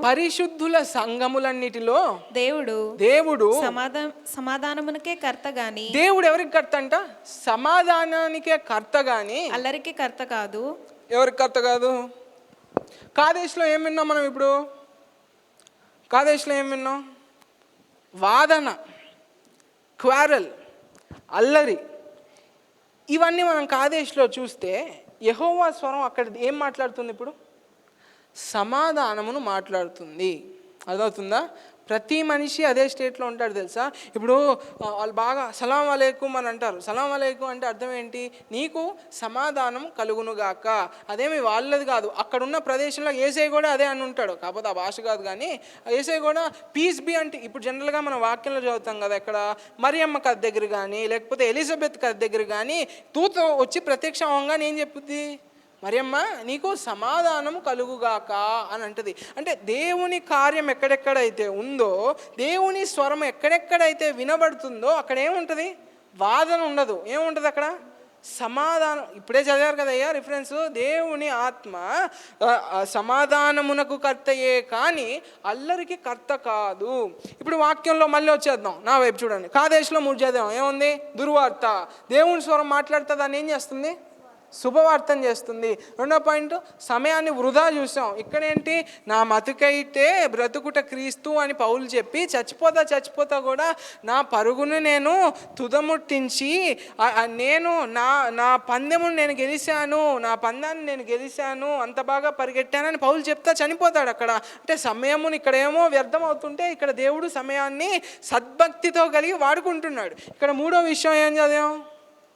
Speaker 2: దేవుడు సమాధానమునకే కర్త గాని.
Speaker 1: దేవుడు ఎవరికి కర్త అంట? సమాధానానికే కర్త గాని
Speaker 2: అల్లరికి కర్త కాదు.
Speaker 1: ఎవరికి కర్త కాదు? కాదేశ్లో ఏం విన్నాం మనం ఇప్పుడు? కాదేశ్లో ఏం విన్నాం? వాదన, క్వారల్, అల్లరి. ఇవన్నీ మనం కాదేశ్లో చూస్తే యెహోవా స్వరం అక్కడ ఏం మాట్లాడుతుంది? ఇప్పుడు సమాధానమును మాట్లాడుతుంది. అర్థమవుతుందా? ప్రతి మనిషి అదే స్టేట్లో ఉంటాడు తెలుసా? ఇప్పుడు వాళ్ళు బాగా సలాం అలైకుం అని అంటారు. సలాం అలైకుం అంటే అర్థం ఏంటి? నీకు సమాధానం కలుగునుగాక. అదేమి వాళ్ళది కాదు. అక్కడున్న ప్రదేశంలో యేసయ్య కూడా అదే అని ఉంటాడు, కాకపోతే ఆ భాష కాదు. కానీ యేసయ్య కూడా పీస్ బి అంటే ఇప్పుడు జనరల్గా మనం వాక్యంలో చదువుతాం కదా, ఇక్కడ మరియమ్మ కథ దగ్గర కానీ లేకపోతే ఎలిజబెత్ కథ దగ్గర కానీ దూత వచ్చి ప్రత్యక్షంగా ఏం చెప్పుద్ది? మరియమ్మ నీకు సమాధానం కలుగుగాక అని అంటది. అంటే దేవుని కార్యం ఎక్కడెక్కడైతే ఉందో, దేవుని స్వరం ఎక్కడెక్కడైతే వినబడుతుందో అక్కడ ఏముంటుంది? వాదన ఉండదు. ఏముంటుంది అక్కడ? సమాధానం. ఇప్పుడే చదివారు కదయ్యా రిఫరెన్స్. దేవుని ఆత్మ సమాధానమునకు కర్తయే కానీ అల్లరికి కర్త కాదు. ఇప్పుడు వాక్యంలో మళ్ళీ వచ్చేద్దాం, నా వైపు చూడండి. కాదేశ్లో 3 చదివాం. ఏముంది? దుర్వార్త. దేవుని స్వరం మాట్లాడితే దాన్ని ఏం చేస్తుంది? శుభవార్తం చేస్తుంది. 2వ పాయింట్, సమయాన్ని వృధా చూసాం. ఇక్కడేంటి? నా మతుకైతే బ్రతుకుట క్రీస్తు అని పౌలు చెప్పి చచ్చిపోతా కూడా నా పరుగును నేను తుదముట్టించి నేను నా పందెమును నేను గెలిచాను, నా పందాన్ని నేను గెలిచాను, అంత బాగా పరిగెట్టానని పౌలు చెప్తా చనిపోతాడు అక్కడ. అంటే సమయమును ఇక్కడేమో వ్యర్థం అవుతుంటే ఇక్కడ దేవుడు సమయాన్ని సద్భక్తితో కలిగి వాడుకుంటున్నాడు. ఇక్కడ 3వ విషయం ఏం చదివాం?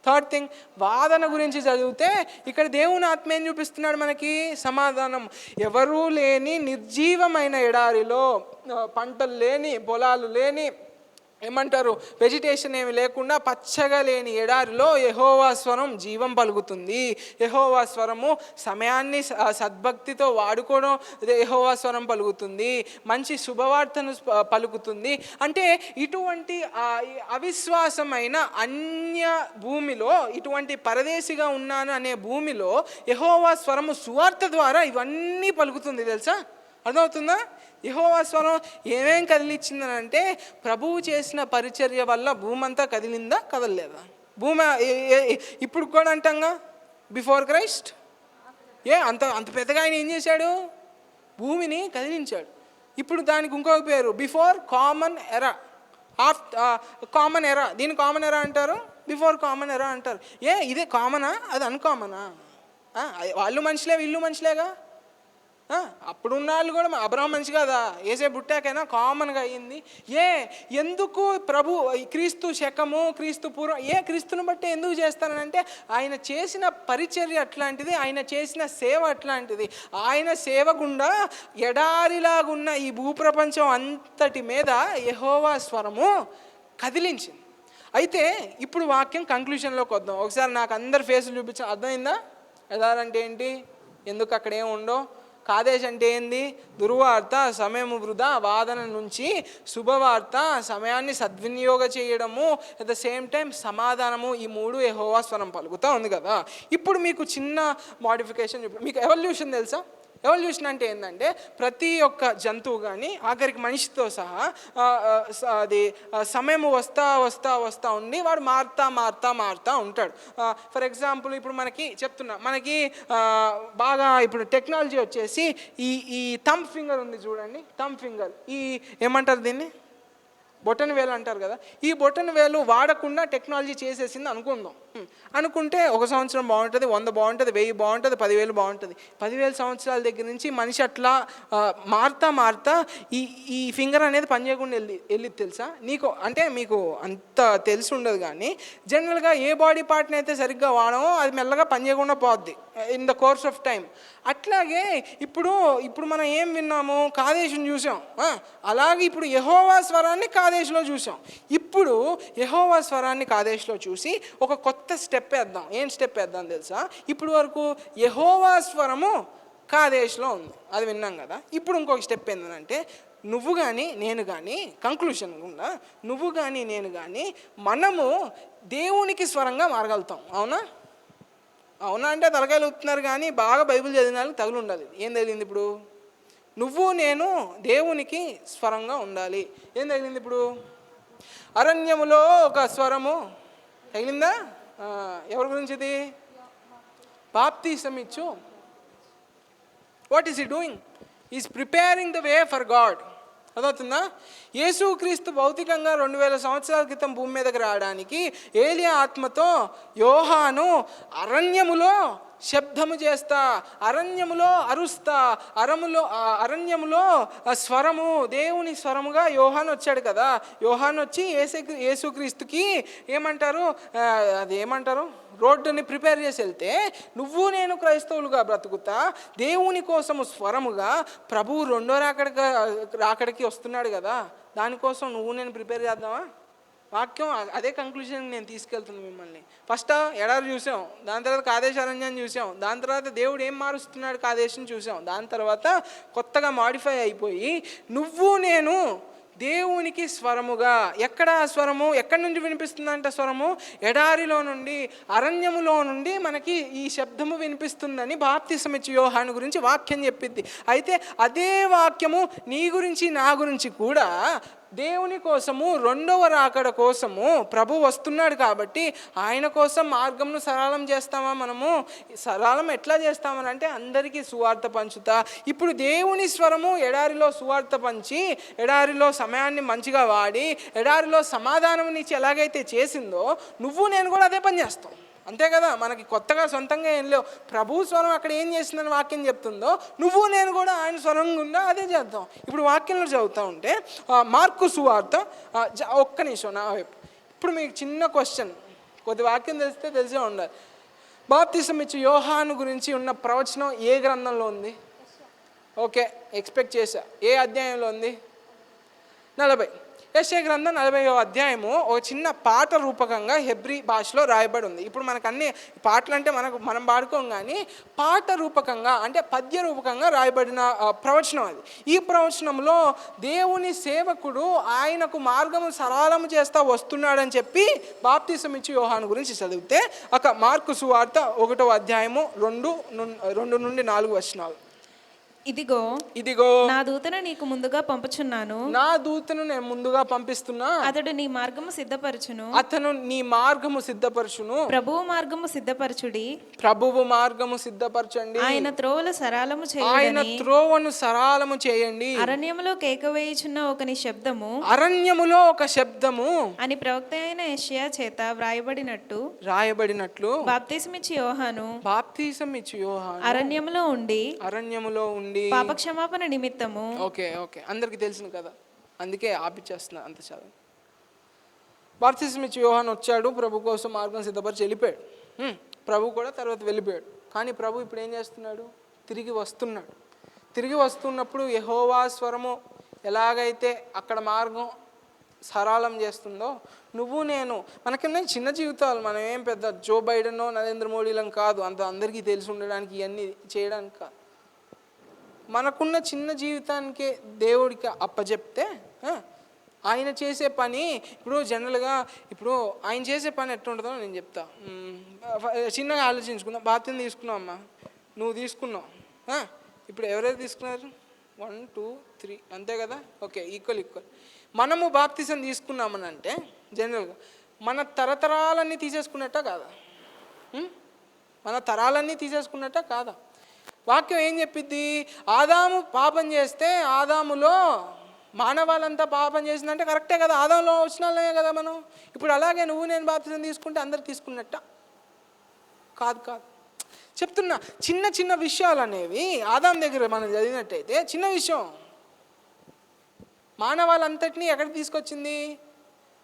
Speaker 1: 3rd థింగ్, వాదన గురించి చదివితే ఇక్కడ దేవుని ఆత్మ ఏం చూపిస్తున్నాడు మనకి? సమాధానం. ఎవరూ లేని నిర్జీవమైన ఎడారిలో, పంటలు లేని, పొలాలు లేని, ఏమంటారు, వెజిటేషన్ ఏమి లేకుండా పచ్చగా లేని ఎడారిలో యెహోవా స్వరం జీవం పలుకుతుంది. యెహోవా స్వరము సమయాన్ని సద్భక్తితో వాడుకోవడం, యెహోవా స్వరం పలుకుతుంది. మంచి శుభవార్తను పలుకుతుంది. అంటే ఇటువంటి అవిశ్వాసమైన అన్య భూమిలో, ఇటువంటి పరదేశిగా ఉన్నాను అనే భూమిలో యెహోవా స్వరము సువార్త ద్వారా ఇవన్నీ పలుకుతుంది. తెలుసా, అర్థమవుతుందా? యెహోవా స్వరం ఏమేం కదిలిచ్చిందనంటే, ప్రభువు చేసిన పరిచర్య వల్ల భూమి అంతా కదిలిందా, కదలలేదా? భూమి ఇప్పుడు కూడా అంటాంగా బిఫోర్ క్రైస్ట్. అంత అంత పెద్దగా ఆయన ఏం చేశాడు? భూమిని కదిలించాడు. ఇప్పుడు దానికి ఇంకొక పేరు బిఫోర్ కామన్ ఎరా, కామన్ ఎరా. దీన్ని కామన్ ఎరా అంటారు, బిఫోర్ కామన్ ఎరా అంటారు. ఇదే కామనా, అది అన్కామనా? వాళ్ళు మనుషులే, వీళ్ళు మనుషులేగా. అప్పుడున్న వాళ్ళు కూడా అబ్రహాం మనిషి కదా, ఏసే బుట్టాకైనా కామన్గా అయ్యింది. ఎందుకు ప్రభు క్రీస్తు శకము, క్రీస్తు పూర్వం, క్రీస్తుని బట్టి ఎందుకు చేస్తానంటే ఆయన చేసిన పరిచర్య అట్లాంటిది, ఆయన చేసిన సేవ అట్లాంటిది. ఆయన సేవ గుండా ఎడారిలాగున్న ఈ భూప్రపంచం అంతటి మీద యెహోవా స్వరము కదిలించింది. అయితే ఇప్పుడు వాక్యం కంక్లూషన్లోకి వద్దాం. ఒకసారి నాకు అందరు ఫేసులు చూపించడం అర్థమైందా? ఎడారంటే ఏంటి, ఎందుకు అక్కడ ఏమి ఉండో, కాదేశ్ అంటే ఏంది, దుర్వార్త, సమయము వృధా, వాదన నుంచి శుభవార్త, సమయాన్ని సద్వినియోగం చేయడము, అట్ ద సేమ్ టైం సమాధానము. ఈ మూడు యెహోవా స్వరం పలుకుతూ ఉంది కదా. ఇప్పుడు మీకు చిన్న మోడిఫికేషన్ మీకు ఎవల్యూషన్ తెలుసా? ఎవల్యూషన్ అంటే ఏంటంటే, ప్రతి ఒక్క జంతువు కానీ ఆఖరికి మనిషితో సహా అది సమయం వస్తా ఉండి వాడు మారుతా ఉంటాడు. ఫర్ ఎగ్జాంపుల్ ఇప్పుడు మనకి బాగా ఇప్పుడు టెక్నాలజీ వచ్చేసి ఈ థంబ్ ఫింగర్ ఉంది చూడండి, థంబ్ ఫింగర్, ఈ ఏమంటారు దీన్ని, బొటన్ వేలు అంటారు కదా. ఈ బొటన్ వేలు వాడకుండా టెక్నాలజీ చేసేసింది అనుకుందాం. అనుకుంటే 1 సంవత్సరం బాగుంటుంది, 100 బాగుంటుంది, 1000 బాగుంటుంది, 10,000 బాగుంటుంది. 10,000 సంవత్సరాల దగ్గర నుంచి మనిషి అట్లా మారుతా ఈ ఫింగర్ అనేది పనిచేయకుండా వెళ్ళిద్ది. తెలుసా నీకు? అంటే మీకు అంత తెలిసి ఉండదు కానీ జనరల్గా ఏ బాడీ పార్ట్ని అయితే సరిగ్గా వాడమో అది మెల్లగా పనిచేయకుండా పోద్ది in the course of time. అట్లాగే ఇప్పుడు మనం ఏం విన్నాము, కాదేశం చూసాం. అలాగే ఇప్పుడు యెహోవా స్వరాన్ని కాదేశ్లో చూసాం. ఇప్పుడు యెహోవా స్వరాన్ని కాదేశ్లో చూసి ఒక కొత్త స్టెప్ వేద్దాం. ఏం స్టెప్ వేద్దాం తెలుసా? ఇప్పుడు వరకు యెహోవా స్వరము కాదేశ్లో ఉంది, అది విన్నాం కదా. ఇప్పుడు ఇంకొక స్టెప్ ఏంటంటే, నువ్వు కానీ నేను కానీ, కంక్లూషన్ గుండా నువ్వు కానీ నేను కానీ మనము దేవునికి స్వరంగా మారగలుగుతాం. అవునా అంటే తలకాయలు ఊపుతున్నారు కానీ బాగా బైబిల్ చదివిన వాళ్ళకి తగులు ఉండాలి. ఏం తగిలింది ఇప్పుడు? నువ్వు నేను దేవునికి స్వరంగా ఉండాలి. ఏం తగిలింది ఇప్పుడు? అరణ్యములో ఒక స్వరము తగిలిందా? ఎవరి గురించి ఇది? బాప్తిసం ఇచ్చు. What is he doing? Is preparing the way for God. అదవుతుందా? యేసుక్రీస్తు భౌతికంగా 2000 సంవత్సరాల క్రితం భూమి మీదకి రావడానికి ఏలియా ఆత్మతో యోహాను అరణ్యములో శబ్దము చేస్తా, అరణ్యములో అరుస్తా, అరణ్యములో స్వరము, దేవుని స్వరముగా యోహాను వచ్చాడు కదా. యోహాను వచ్చి యేసుక్రీస్తుకి ఏమంటారు రోడ్డుని ప్రిపేర్ చేసి వెళ్తే, నువ్వు నేను క్రైస్తవులుగా బ్రతుకుతా దేవుని కోసము స్వరముగా ప్రభువు 2వ రాకడికి వస్తున్నాడు కదా, దానికోసం నువ్వు నేను ప్రిపేర్ చేద్దామా? వాక్యం అదే కంక్లూజన్ నేను తీసుకెళ్తున్నాను మిమ్మల్ని. ఫస్ట్ ఎడారి చూసాం, దాని తర్వాత కాదేశ అరణ్యాన్ని చూసాం, దాని తర్వాత దేవుడు ఏం మారుస్తున్నాడు కాదేశం చూసాం, దాని తర్వాత కొత్తగా మాడిఫై అయిపోయి నువ్వు నేను దేవునికి స్వరముగా. ఎక్కడ స్వరము? ఎక్కడి నుంచి వినిపిస్తుందంట స్వరము? ఎడారిలో నుండి, అరణ్యములో నుండి మనకి ఈ శబ్దము వినిపిస్తుందని బాప్తిసం ఇచ్చే యోహాను గురించి వాక్యం చెప్పిద్ది. అయితే అదే వాక్యము నీ గురించి నా గురించి కూడా దేవుని కోసము 2వ రాకడ కోసము ప్రభు వస్తున్నాడు కాబట్టి ఆయన కోసం మార్గంను సరళం చేస్తామా? మనము సరళం ఎట్లా చేస్తామని అంటే అందరికీ సువార్త పంచుతా. ఇప్పుడు దేవుని స్వరము ఎడారిలో సువార్త పంచి, ఎడారిలో సమయాన్ని మంచిగా వాడి, ఎడారిలో సమాధానం నుంచి ఎలాగైతే చేసిందో నువ్వు నేను కూడా అదే పని చేస్తాం. అంతే కదా, మనకి కొత్తగా సొంతంగా ఏం లేవు. ప్రభు స్వరం అక్కడ ఏం చేస్తుందని వాక్యం చెప్తుందో నువ్వు నేను కూడా ఆయన స్వరం గుండా అదే చేద్దాం. ఇప్పుడు వాక్యంలో చదువుతూ ఉంటే మార్కు సువార్త, ఒక్క నిమిషం నా వైపు. ఇప్పుడు మీకు చిన్న క్వశ్చన్, కొద్ది వాక్యం తెలిసే ఉండాలి. బాప్తిసం ఇచ్చే యోహాను గురించి ఉన్న ప్రవచనం ఏ గ్రంథంలో ఉంది? ఓకే, ఎక్స్పెక్ట్ చేశా. ఏ అధ్యాయంలో ఉంది? 40. యెషయా గ్రంథం 40వ అధ్యాయము ఒక చిన్న పాట రూపకంగా హెబ్రీ భాషలో రాయబడి ఉంది. ఇప్పుడు మనకు అన్ని పాటలు అంటే మనం పాడుకోం, కానీ పాట రూపకంగా అంటే పద్య రూపకంగా రాయబడిన ప్రవచనం అది. ఈ ప్రవచనంలో దేవుని సేవకుడు ఆయనకు మార్గము సరళము చేస్తా వస్తున్నాడని చెప్పి బాప్తిసం ఇచ్చి యోహాను గురించి చదివితే మార్కు సువార్త 1వ అధ్యాయము 2 నుండి 4 వచనాలు.
Speaker 2: ఇదిగో నా దూతను నీకు ముందుగా పంపుచున్నాను,
Speaker 1: నా దూతను నేను ముందుగా పంపిస్తున్నా,
Speaker 2: అతడు నీ మార్గము సిద్ధపరచును,
Speaker 1: అతను నీ మార్గము సిద్ధపరచును,
Speaker 2: ప్రభువు మార్గము సిద్ధపరచుడి,
Speaker 1: ప్రభువు మార్గము సిద్ధపరచండి,
Speaker 2: ఆయన త్రోవలు సరళము చేయుడని,
Speaker 1: ఆయన త్రోవను సరళము చేయండి,
Speaker 2: అరణ్యములో కేక వేయుచున్న ఒకని శబ్దము,
Speaker 1: అరణ్యములో ఒక శబ్దము
Speaker 2: అని ప్రవక్త అయిన యెషయా చేత రాయబడినట్లు బాప్తిసమిచ్చి యోహాను అరణ్యములో ఉండి పాపక్షమాపణ నిమిత్తము.
Speaker 1: ఓకే అందరికి తెలుసును కదా, అందుకే ఆపిచ్చేస్తున్నా అంత చదువు. బాప్తిసం ఇచ్చి యోహాను వచ్చాడు, ప్రభు కోసం మార్గం సిద్ధపరిచి వెళ్ళిపోయాడు. ప్రభు కూడా తర్వాత వెళ్ళిపోయాడు. కానీ ప్రభు ఇప్పుడు ఏం చేస్తున్నాడు? తిరిగి వస్తున్నప్పుడు యెహోవా స్వరము ఎలాగైతే అక్కడ మార్గం సరళం చేస్తుందో, నువ్వు నేను మనకన్నా చిన్న జీవితాలు, మనం ఏం పెద్ద జో బైడెనో నరేంద్ర మోడీలం కాదు, అంత అందరికీ తెలిసి ఉండడానికి ఇవన్నీ చేయడానికి కాదు. మనకున్న చిన్న జీవితానికే దేవుడికి అప్పచెప్తే ఆయన చేసే పని, ఇప్పుడు జనరల్గా ఇప్పుడు ఆయన చేసే పని ఎట్లుంటుందో నేను చెప్తా. చిన్నగా ఆలోచించుకుందాం. బాప్తిసం తీసుకున్నావు అమ్మా, నువ్వు తీసుకున్నావు, ఇప్పుడు ఎవరైతే తీసుకున్నారు? 1 2 3 అంతే కదా. Okay, equal. మనము బాప్తిసం తీసుకున్నామని అంటే జనరల్గా మన తరతరాలన్నీ తీసేసుకున్నట్ట కాదా? మన తరాలన్నీ తీసేసుకున్నట్ట కాదా? వాక్యం ఏం చెప్పిద్ది? ఆదాము పాపం చేస్తే ఆదాములో మానవాళ్ళంతా పాపం చేసిందంటే కరెక్టే కదా, ఆదాములో వచ్చిన వాళ్ళే కదా మనం. ఇప్పుడు అలాగే నువ్వు నేను బాప్తిసం తీసుకుంటే అందరు తీసుకున్నట్ట కాదు. చెప్తున్నా, చిన్న విషయాలు అనేవి ఆదాం దగ్గర మనం చదివినట్టయితే చిన్న విషయం మానవాళ్ళంతటినీ ఎక్కడికి తీసుకొచ్చింది?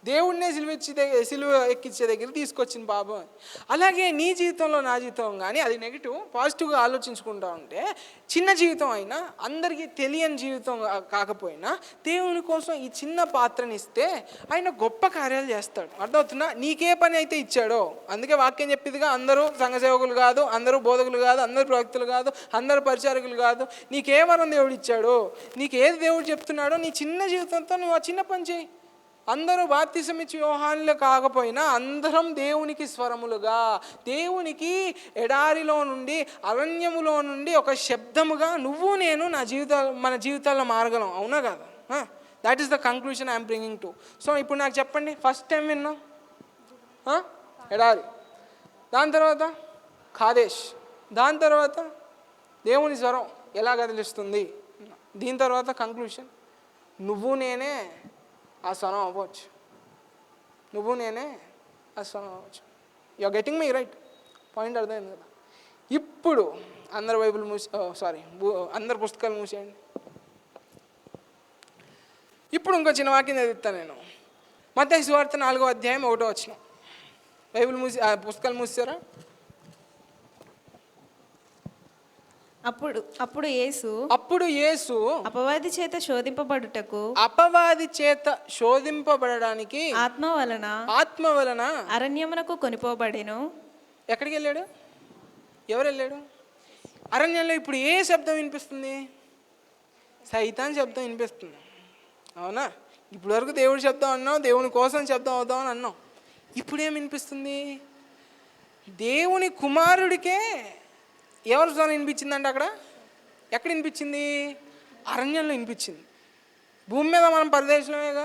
Speaker 1: దేవుడినే సిలువ ఎక్కించే దగ్గర తీసుకొచ్చింది పాపం. అలాగే నీ జీవితంలో నా జీవితం కానీ అది నెగిటివ్, పాజిటివ్గా ఆలోచించుకుంటా ఉంటే చిన్న జీవితం అయినా అందరికీ తెలియని జీవితం కాకపోయినా దేవుని కోసం ఈ చిన్న పాత్రని ఇస్తే ఆయన గొప్ప కార్యాలు చేస్తాడు. అర్థమవుతున్నా? నీకే పని అయితే ఇచ్చాడో, అందుకే వాక్యం చెప్పేదిగా, అందరూ సంఘ సేవకులు కాదు, అందరూ బోధకులు కాదు, అందరూ ప్రవక్తలు కాదు, అందరూ పరిచారకులు కాదు. నీకే వరం దేవుడు ఇచ్చాడో, నీకేది దేవుడు చెప్తున్నాడో, నీ చిన్న జీవితంతో నువ్వు ఆ చిన్న పని చేయి. అందరూ బాప్తిసం ఇచ్చి యోహానులు కాకపోయినా అందరం దేవునికి స్వరములుగా, దేవునికి ఎడారిలో నుండి అరణ్యములో నుండి ఒక శబ్దముగా నువ్వు నేను మన జీవితాల్లో మారగలం. అవునా కదా? That is the conclusion I'm bringing to. So ఇప్పుడు నాకు చెప్పండి, ఫస్ట్ టైం విన్నాం ఎడారి, దాని తర్వాత కాదేశ్, దాని తర్వాత దేవుని స్వరం ఎలా కదిలిస్తుంది, దీని తర్వాత కంక్లూషన్ నువ్వు నేనే ఆ స్వరం అవ్వచ్చు. You are getting me right point? అర్థమైంది కదా? ఇప్పుడు అందరు బైబిల్ అందరు పుస్తకాలు మూసేయండి. ఇప్పుడు ఇంకో చిన్న వాక్యం చదివిస్తాను నేను. మత్తయి సువార్త 4వ అధ్యాయం 1వ వచనం. బైబిల్ పుస్తకాలు మూసారా?
Speaker 2: అప్పుడు యేసు అపవాది చేత శోధింపబడడానికి ఆత్మ వలన అరణ్యమునకు కొనిపోబడెను. ఎక్కడికి వెళ్ళాడు? ఎవరు వెళ్ళాడు? అరణ్యంలో. ఇప్పుడు ఏ శబ్దం వినిపిస్తుంది? సైతాన్ శబ్దం వినిపిస్తుంది. అవునా? ఇప్పుడు వరకు దేవుడి శబ్దం అన్నాం, దేవుని కోసం శబ్దం అవుదామని అన్నాం. ఇప్పుడేం వినిపిస్తుంది? దేవుని కుమారుడికే ఎవరి స్వరం వినిపించిందంటే అక్కడ ఎక్కడ వినిపించింది? అరణ్యంలో వినిపించింది. భూమి మీద మనం పరదేశంలోగా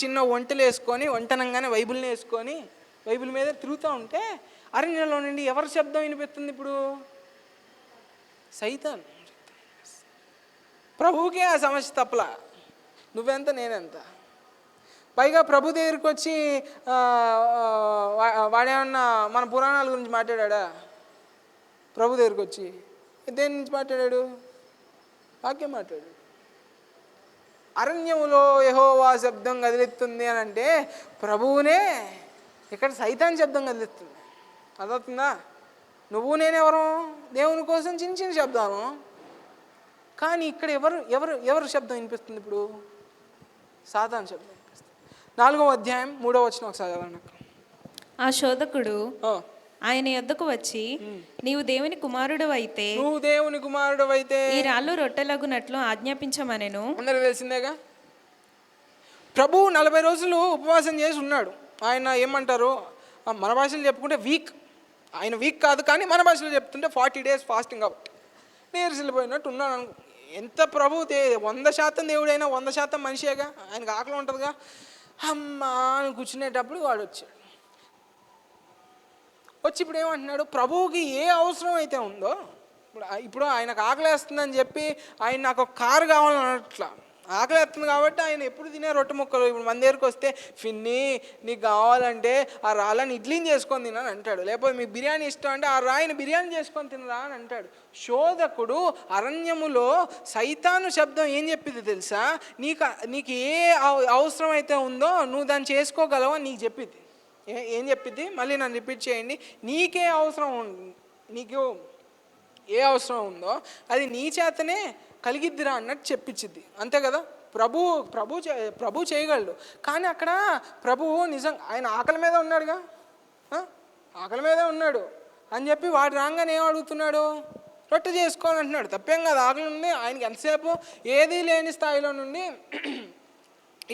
Speaker 2: చిన్న వంటలు వేసుకొని, వంటనంగానే బైబిల్ని వేసుకొని బైబిల్ మీద తిరుగుతూ ఉంటే అరణ్యంలో నుండి ఎవరి శబ్దం వినిపిస్తుంది? ఇప్పుడు సైతాన్. ప్రభువుకే ఆ సమస్య తప్పలా, నువ్వెంత నేనెంత. పైగా ప్రభు దగ్గరికి వచ్చి వాడేమన్నా మన పురాణాల గురించి మాట్లాడా? ప్రభు దగ్గరికి వచ్చి దేని నుంచి మాట్లాడాడు? వాక్యం మాట్లాడాడు. అరణ్యములో యెహోవా శబ్దం కదిలిస్తుంది అని అంటే ప్రభువునే ఇక్కడ సైతాన్ శబ్దం కదిలిస్తుంది. అదవుతుందా? నువ్వు నేనెవరు? దేవుని కోసం చిన్న శబ్దాలు. కానీ ఇక్కడ ఎవరు శబ్దం వినిపిస్తుంది? ఇప్పుడు సాతాన్ శబ్దం.
Speaker 1: 4వ అధ్యాయం 3వ వచనం ఒకసారి చదవండి.
Speaker 2: ఆ శోధకుడు
Speaker 1: ఆ,
Speaker 2: ఆయన యొద్దకు వచ్చి, నీవు దేవుని కుమారుడు అయితే
Speaker 1: నువ్వు దేవుని కుమారుడు అయితే
Speaker 2: ఈ రాళ్ళు రొట్టెలగునట్లు ఆజ్ఞాపించమనెను.
Speaker 1: అందరికి తెలిసిందేగా. ప్రభు 40 రోజులు ఉపవాసం చేసి ఉన్నాడు. ఆయన ఏమంటారు, మన భాషలో చెప్పుకుంటే వీక్, ఆయన వీక్ కాదు కానీ మన భాషలో చెప్తుంటే 40 days ఫాస్టింగ్ కాబట్టి నీరసిల్లిపోయినట్టు ఉన్నాడు అనుకో. ఎంత ప్రభు 100% దేవుడైనా 100% మనిషేగా, ఆయనకు ఆకలి ఉంటుందిగా. అమ్మా అని కూర్చునేటప్పుడు వాడు వచ్చాడు. వచ్చి ఇప్పుడు ఏమంటున్నాడు, ప్రభువుకి ఏ అవసరం అయితే ఉందో, ఇప్పుడు ఆయనకు ఆకలేస్తుందని చెప్పి ఆయన నాకు ఒక కారు కావాలన్నట్లా, ఆకలేస్తుంది కాబట్టి ఆయన ఎప్పుడు తినే రొట్టె ముక్కలు. ఇప్పుడు మన దగ్గరికి వస్తే ఫిన్ని నీకు కావాలంటే ఆ రాళ్ళని ఇడ్లీని చేసుకొని తినని అంటాడు, లేకపోతే మీకు బిర్యానీ ఇష్టం అంటే ఆ రాయిని బిర్యానీ చేసుకొని తినరా అని అంటాడు. శోధకుడు అరణ్యములో సైతాను శబ్దం ఏం చెప్పింది తెలుసా, నీకు ఏ అవసరం అయితే ఉందో నువ్వు దాన్ని చేసుకోగలవు అని నీకు చెప్పింది. ఏం చెప్పింది, మళ్ళీ నన్ను రిపీట్ చేయండి. నీకు ఏ అవసరం ఉందో అది నీ చేతనే కలిగిద్దిరా అన్నట్టు చెప్పించింది, అంతే కదా. ప్రభు చేయగలడు. కానీ అక్కడ ప్రభువు నిజంగా ఆయన ఆకలి మీద ఉన్నాడుగా, ఆకలి మీదే ఉన్నాడు అని చెప్పి వాడు రాగానే ఏం అడుగుతున్నాడు, రొట్టె చేసుకోని అంటున్నాడు. తప్పేం కాదు, ఆకలి ఉంది ఆయనకి. ఎంతసేపు ఏదీ లేని స్థాయిలో నుండి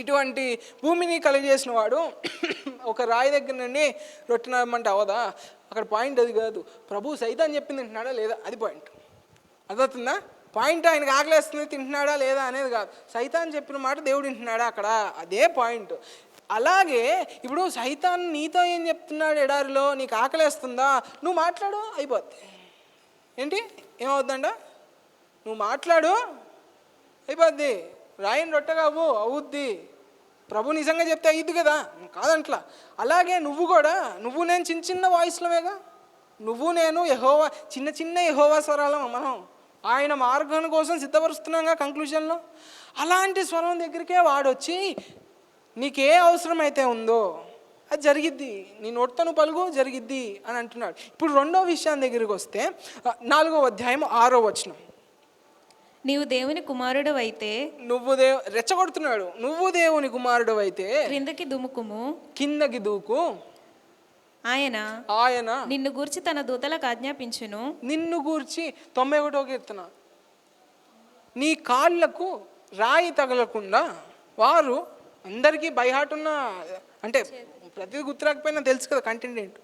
Speaker 1: ఇటువంటి భూమిని కలిగజేసిన వాడు ఒక రాయి దగ్గర నుండి రొట్టెనమ్మంటే అవదా? అక్కడ పాయింట్ అది కాదు, ప్రభు సైతాన్ చెప్పింది తింటున్నాడా లేదా అది పాయింట్. అదవుతుందా? పాయింట్ ఆయనకు ఆకలేస్తుంది తింటున్నాడా లేదా అనేది కాదు, సైతాన్ చెప్పిన మాట దేవుడు వింటున్నాడా అక్కడ, అదే పాయింట్. అలాగే ఇప్పుడు సైతాన్ నీతో ఏం చెప్తున్నాడు ఎడారిలో, నీకు ఆకలేస్తుందా, నువ్వు మాట్లాడు అయిపోద్ది. ఏంటి ఏమవుద్దండ, నువ్వు మాట్లాడు అయిపోద్ది. రాయిని రొట్టెగావు అవుద్ది. ప్రభు నిజంగా చెప్తే అయ్యిద్ది కదా, కాదంట్లా. అలాగే నువ్వు నేను చిన్న వాయిస్లోమేగా, నువ్వు నేను యెహోవా చిన్న యెహోవా స్వరాలం మనం ఆయన మార్గం కోసం సిద్ధపరుస్తున్నాగా కంక్లూజన్లో. అలాంటి స్వరం దగ్గరికే వాడొచ్చి నీకే అవసరం అయితే ఉందో అది జరిగిద్ది, నీ నోటితో నువ్వు పలుగు జరిగిద్ది అని అంటున్నాడు. ఇప్పుడు 2వ విషయం దగ్గరికి వస్తే 4వ అధ్యాయం 6వ వచనం,
Speaker 2: నీవు దేవుని కుమారుడు అయితే
Speaker 1: రెచ్చగొడుతున్నాడు. నువ్వు దేవుని కుమారుడు అయితే
Speaker 2: క్రిందకి దుముకుము,
Speaker 1: కిందకి దూకు.
Speaker 2: ఆయన నిన్ను గూర్చి తన దూతలకు ఆజ్ఞాపించును. నిన్ను గూర్చి
Speaker 1: 91వ కీర్తన, నీ కాళ్ళకు రాయి తగలకుండా వారు అందరికీ బైహార్ట్ ఉన్న, అంటే ప్రతిదీ గుర్తురాకపోయినా తెలుసు కదా కంటెంట్ ఏంటి.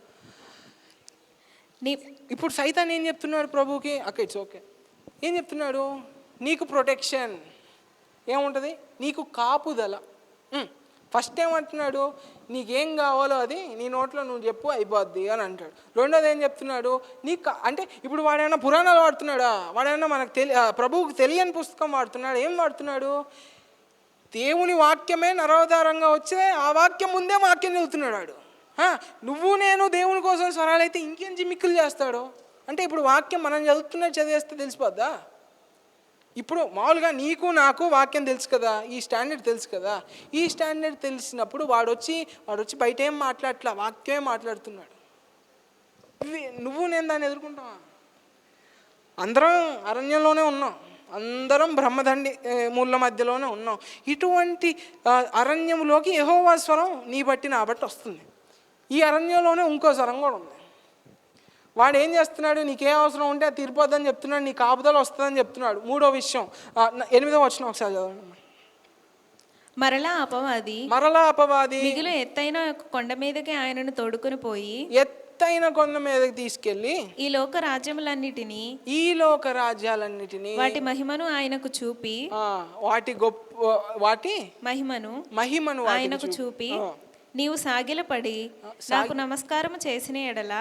Speaker 1: ఇప్పుడు సైతాన్ ఏం చెప్తున్నాడు ప్రభుకి, ఇట్స్ ఓకే, ఏం చెప్తున్నాడు, నీకు ప్రొటెక్షన్ ఏముంటుంది, నీకు కాపుదల. ఫస్ట్ ఏమంటున్నాడు, నీకేం కావాలో అది నీ నోట్లో నువ్వు చెప్పు అయిపోద్ది అని అంటాడు. 2వది ఏం చెప్తున్నాడు, అంటే ఇప్పుడు వాడేమన్నా పురాణాలు వాడుతున్నాడా, వాడేమన్నా మనకు ప్రభువుకు తెలియని పుస్తకం వాడుతున్నాడు. ఏం వాడుతున్నాడు, దేవుని వాక్యమే నరవతారంగా వచ్చే ఆ వాక్యం ముందే వాక్యం చదువుతున్నాడు వాడు. నువ్వు నేను దేవుని కోసం స్వరాలైతే ఇంకేం జిమ్మిక్కులు చేస్తాడు అంటే, ఇప్పుడు వాక్యం మనం చదివేస్తే తెలిసిపోద్దా? ఇప్పుడు మామూలుగా నీకు నాకు వాక్యం తెలుసు కదా, ఈ స్టాండర్డ్ తెలుసు కదా, ఈ స్టాండర్డ్ తెలిసినప్పుడు వాడొచ్చి బయట ఏం మాట్లాడట్లా, వాక్యమే మాట్లాడుతున్నాడు. నువ్వు నేను దాన్ని ఎదుర్కొంటావా? అందరం అరణ్యంలోనే ఉన్నాం, అందరం బ్రహ్మదండి మూల మధ్యలోనే ఉన్నాం. ఇటువంటి అరణ్యంలోకి యెహోవా స్వరం నీ బట్టి నా బట్టి వస్తుంది. ఈ అరణ్యంలోనే ఇంకో స్వరం కూడా ఉంది. వాడు ఏం చేస్తున్నాడు, నీకే అవసరం ఉంటే అది తీరిపోద్దని చెప్తున్నాడు, నీ కాపుదల వస్తుందని చెప్తున్నాడు. 3వ విషయం 8వ వచనం ఒకసారి చదవండి.
Speaker 2: మరలా అపవాది మిగులు ఎత్తైన కొండ మీదకి ఆయనను తోడుకుని పోయి,
Speaker 1: ఎత్తైన కొండ మీదకి తీసుకెళ్లి
Speaker 2: ఈ లోక రాజ్యాలన్నిటినీ వాటి మహిమను ఆయనకు చూపి,
Speaker 1: వాటి మహిమను
Speaker 2: ఆయనకు చూపి, నీవు సాగిలపడి నాకు నమస్కారం చేసిన ఎడల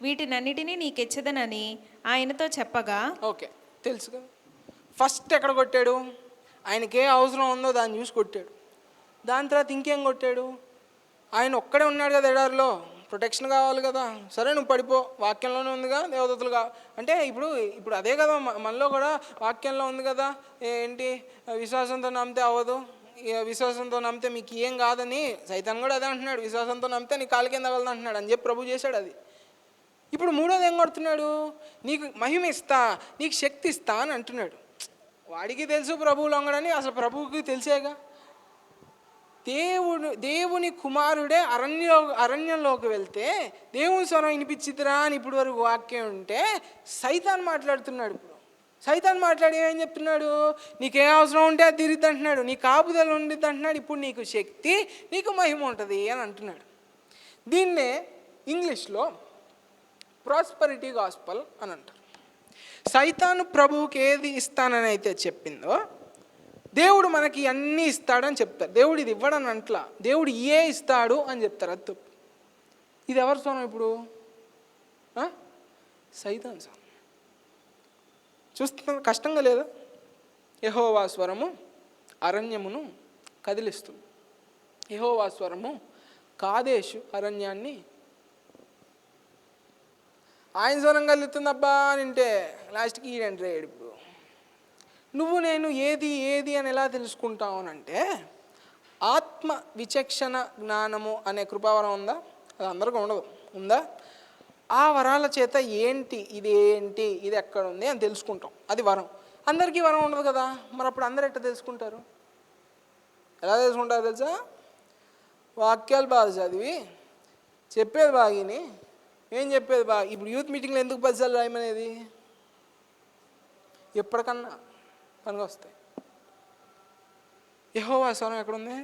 Speaker 2: వీటినన్నిటినీ నీకెచ్చదనని ఆయనతో చెప్పగా.
Speaker 1: ఓకే, తెలుసు కదా. ఫస్ట్ ఎక్కడ కొట్టాడు, ఆయనకే అవసరం ఉందో దాన్ని చూసి కొట్టాడు. దాని తర్వాత ఇంకేం కొట్టాడు, ఆయన ఒక్కడే ఉన్నాడు కదా ఎడారిలో, ప్రొటెక్షన్ కావాలి కదా, సరే నువ్వు పడిపో, వాక్యంలోనే ఉందిగా దేవదూతలుగా అంటే ఇప్పుడు అదే కదా మనలో కూడా వాక్యంలో ఉంది కదా, ఏంటి విశ్వాసంతో నమ్మితే అవ్వదు, విశ్వాసంతో నమ్మితే మీకు ఏం కాదని సైతాన్ కూడా అదే అంటున్నాడు, విశ్వాసంతో నమ్మితే నీ కాలు కింద తగలదు అంటున్నాడు అని చెప్పి ప్రభు చేశాడు అది. ఇప్పుడు 3వది ఏం కొడుతున్నాడు, నీకు మహిమ ఇస్తా, నీకు శక్తి ఇస్తా అని అంటున్నాడు. వాడికి తెలుసు ప్రభువు లొంగడని, అసలు ప్రభువుకి తెలిసేగా, దేవుని కుమారుడే అరణ్యంలోకి వెళ్తే దేవుని స్వరం వినిపించిద్దిరా అని ఇప్పుడు వరకు వాక్యం ఉంటే సైతాన్ మాట్లాడుతున్నాడు. ఇప్పుడు సైతాన్ మాట్లాడి ఏం చెప్తున్నాడు? నీకేం అవసరం ఉంటే అది తిరిగిద్ది అంటున్నాడు, నీ కాపుదల ఉండిద్ది అంటున్నాడు, ఇప్పుడు నీకు శక్తి, నీకు మహిమ ఉంటుంది అని అంటున్నాడు. దీన్నే ఇంగ్లీష్లో ప్రాస్పరిటీ గాస్పల్ అని అంటారు. సైతాను ప్రభువుకి ఏది ఇస్తానని అయితే చెప్పిందో దేవుడు మనకి అన్నీ ఇస్తాడని చెప్తారు. దేవుడు ఇది ఇవ్వడని అంట్లా, దేవుడు ఏ ఇస్తాడు అని చెప్తారు. అది తప్పు. ఇది ఎవరి స్వరం ఇప్పుడు? సైతాన్ స్వరం. చూస్తున్నా కష్టంగా లేదా? యెహోవా స్వరము అరణ్యమును కదిలిస్తుంది. యెహోవా స్వరము కాదేశు అరణ్యాన్ని. ఆయన స్వరం కలుగుతుందబ్బా అని అంటే లాస్ట్కి ఈడంటే ఇప్పుడు నువ్వు నేను ఏది అని ఎలా తెలుసుకుంటావు అని అంటే, ఆత్మ విచక్షణ జ్ఞానము అనే కృపావరం ఉందా? అది అందరికీ ఉండదు. ఉందా? ఆ వరాల చేత ఇది ఎక్కడ ఉంది అని తెలుసుకుంటాం. అది వరం. అందరికీ వరం ఉండదు కదా. మరి అప్పుడు అందరు ఎట్లా తెలుసుకుంటారు? ఎలా తెలుసుకుంటారు తెలుసా? వాక్యాలు బాగా చదివి చెప్పేది బాగిని, ఏం చెప్పేది బాగా. ఇప్పుడు యూత్ మీటింగ్లో ఎందుకు పద్యాలు రాయమనేది? ఎప్పటికన్నా పనికి వస్తాయి. యెహోవా స్వరం ఎక్కడుంది?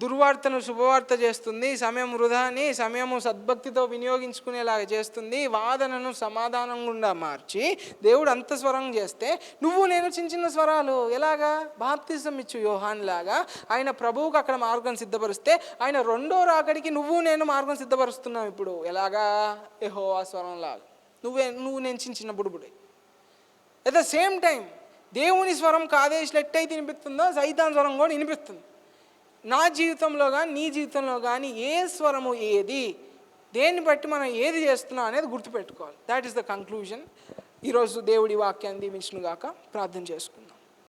Speaker 1: దుర్వార్తను శుభవార్త చేస్తుంది, సమయం వృధాని సమయము సద్భక్తితో వినియోగించుకునేలాగా చేస్తుంది, వాదనను సమాధానం గుండా మార్చి దేవుడు అంత స్వరం చేస్తే నువ్వు నేను చిన్న స్వరాలు. ఎలాగా? బాప్తిజం ఇచ్చు యోహాన్ లాగా ఆయన ప్రభువుకు అక్కడ మార్గం సిద్ధపరిస్తే ఆయన రెండో రాకడికి నువ్వు నేను మార్గం సిద్ధపరుస్తున్నావు. ఇప్పుడు ఎలాగా? యెహోవా స్వరం లాగా నువ్వు నేను చిన్న బుడుబుడే. అట్ ద సేమ్ టైం దేవుని స్వరం కాదేశులు ఎట్టయితే వినిపిస్తుందో సైతాన్ స్వరం కూడా వినిపిస్తుంది. నా జీవితంలో కానీ నీ జీవితంలో కానీ ఏ స్వరము ఏది, దేన్ని బట్టి మనం ఏది చేస్తున్నాం అనేది గుర్తుపెట్టుకోవాలి. That is the conclusion. ఈరోజు దేవుడి వాక్యాన్ని దీవించును గాక. ప్రార్థన చేసుకుందాం.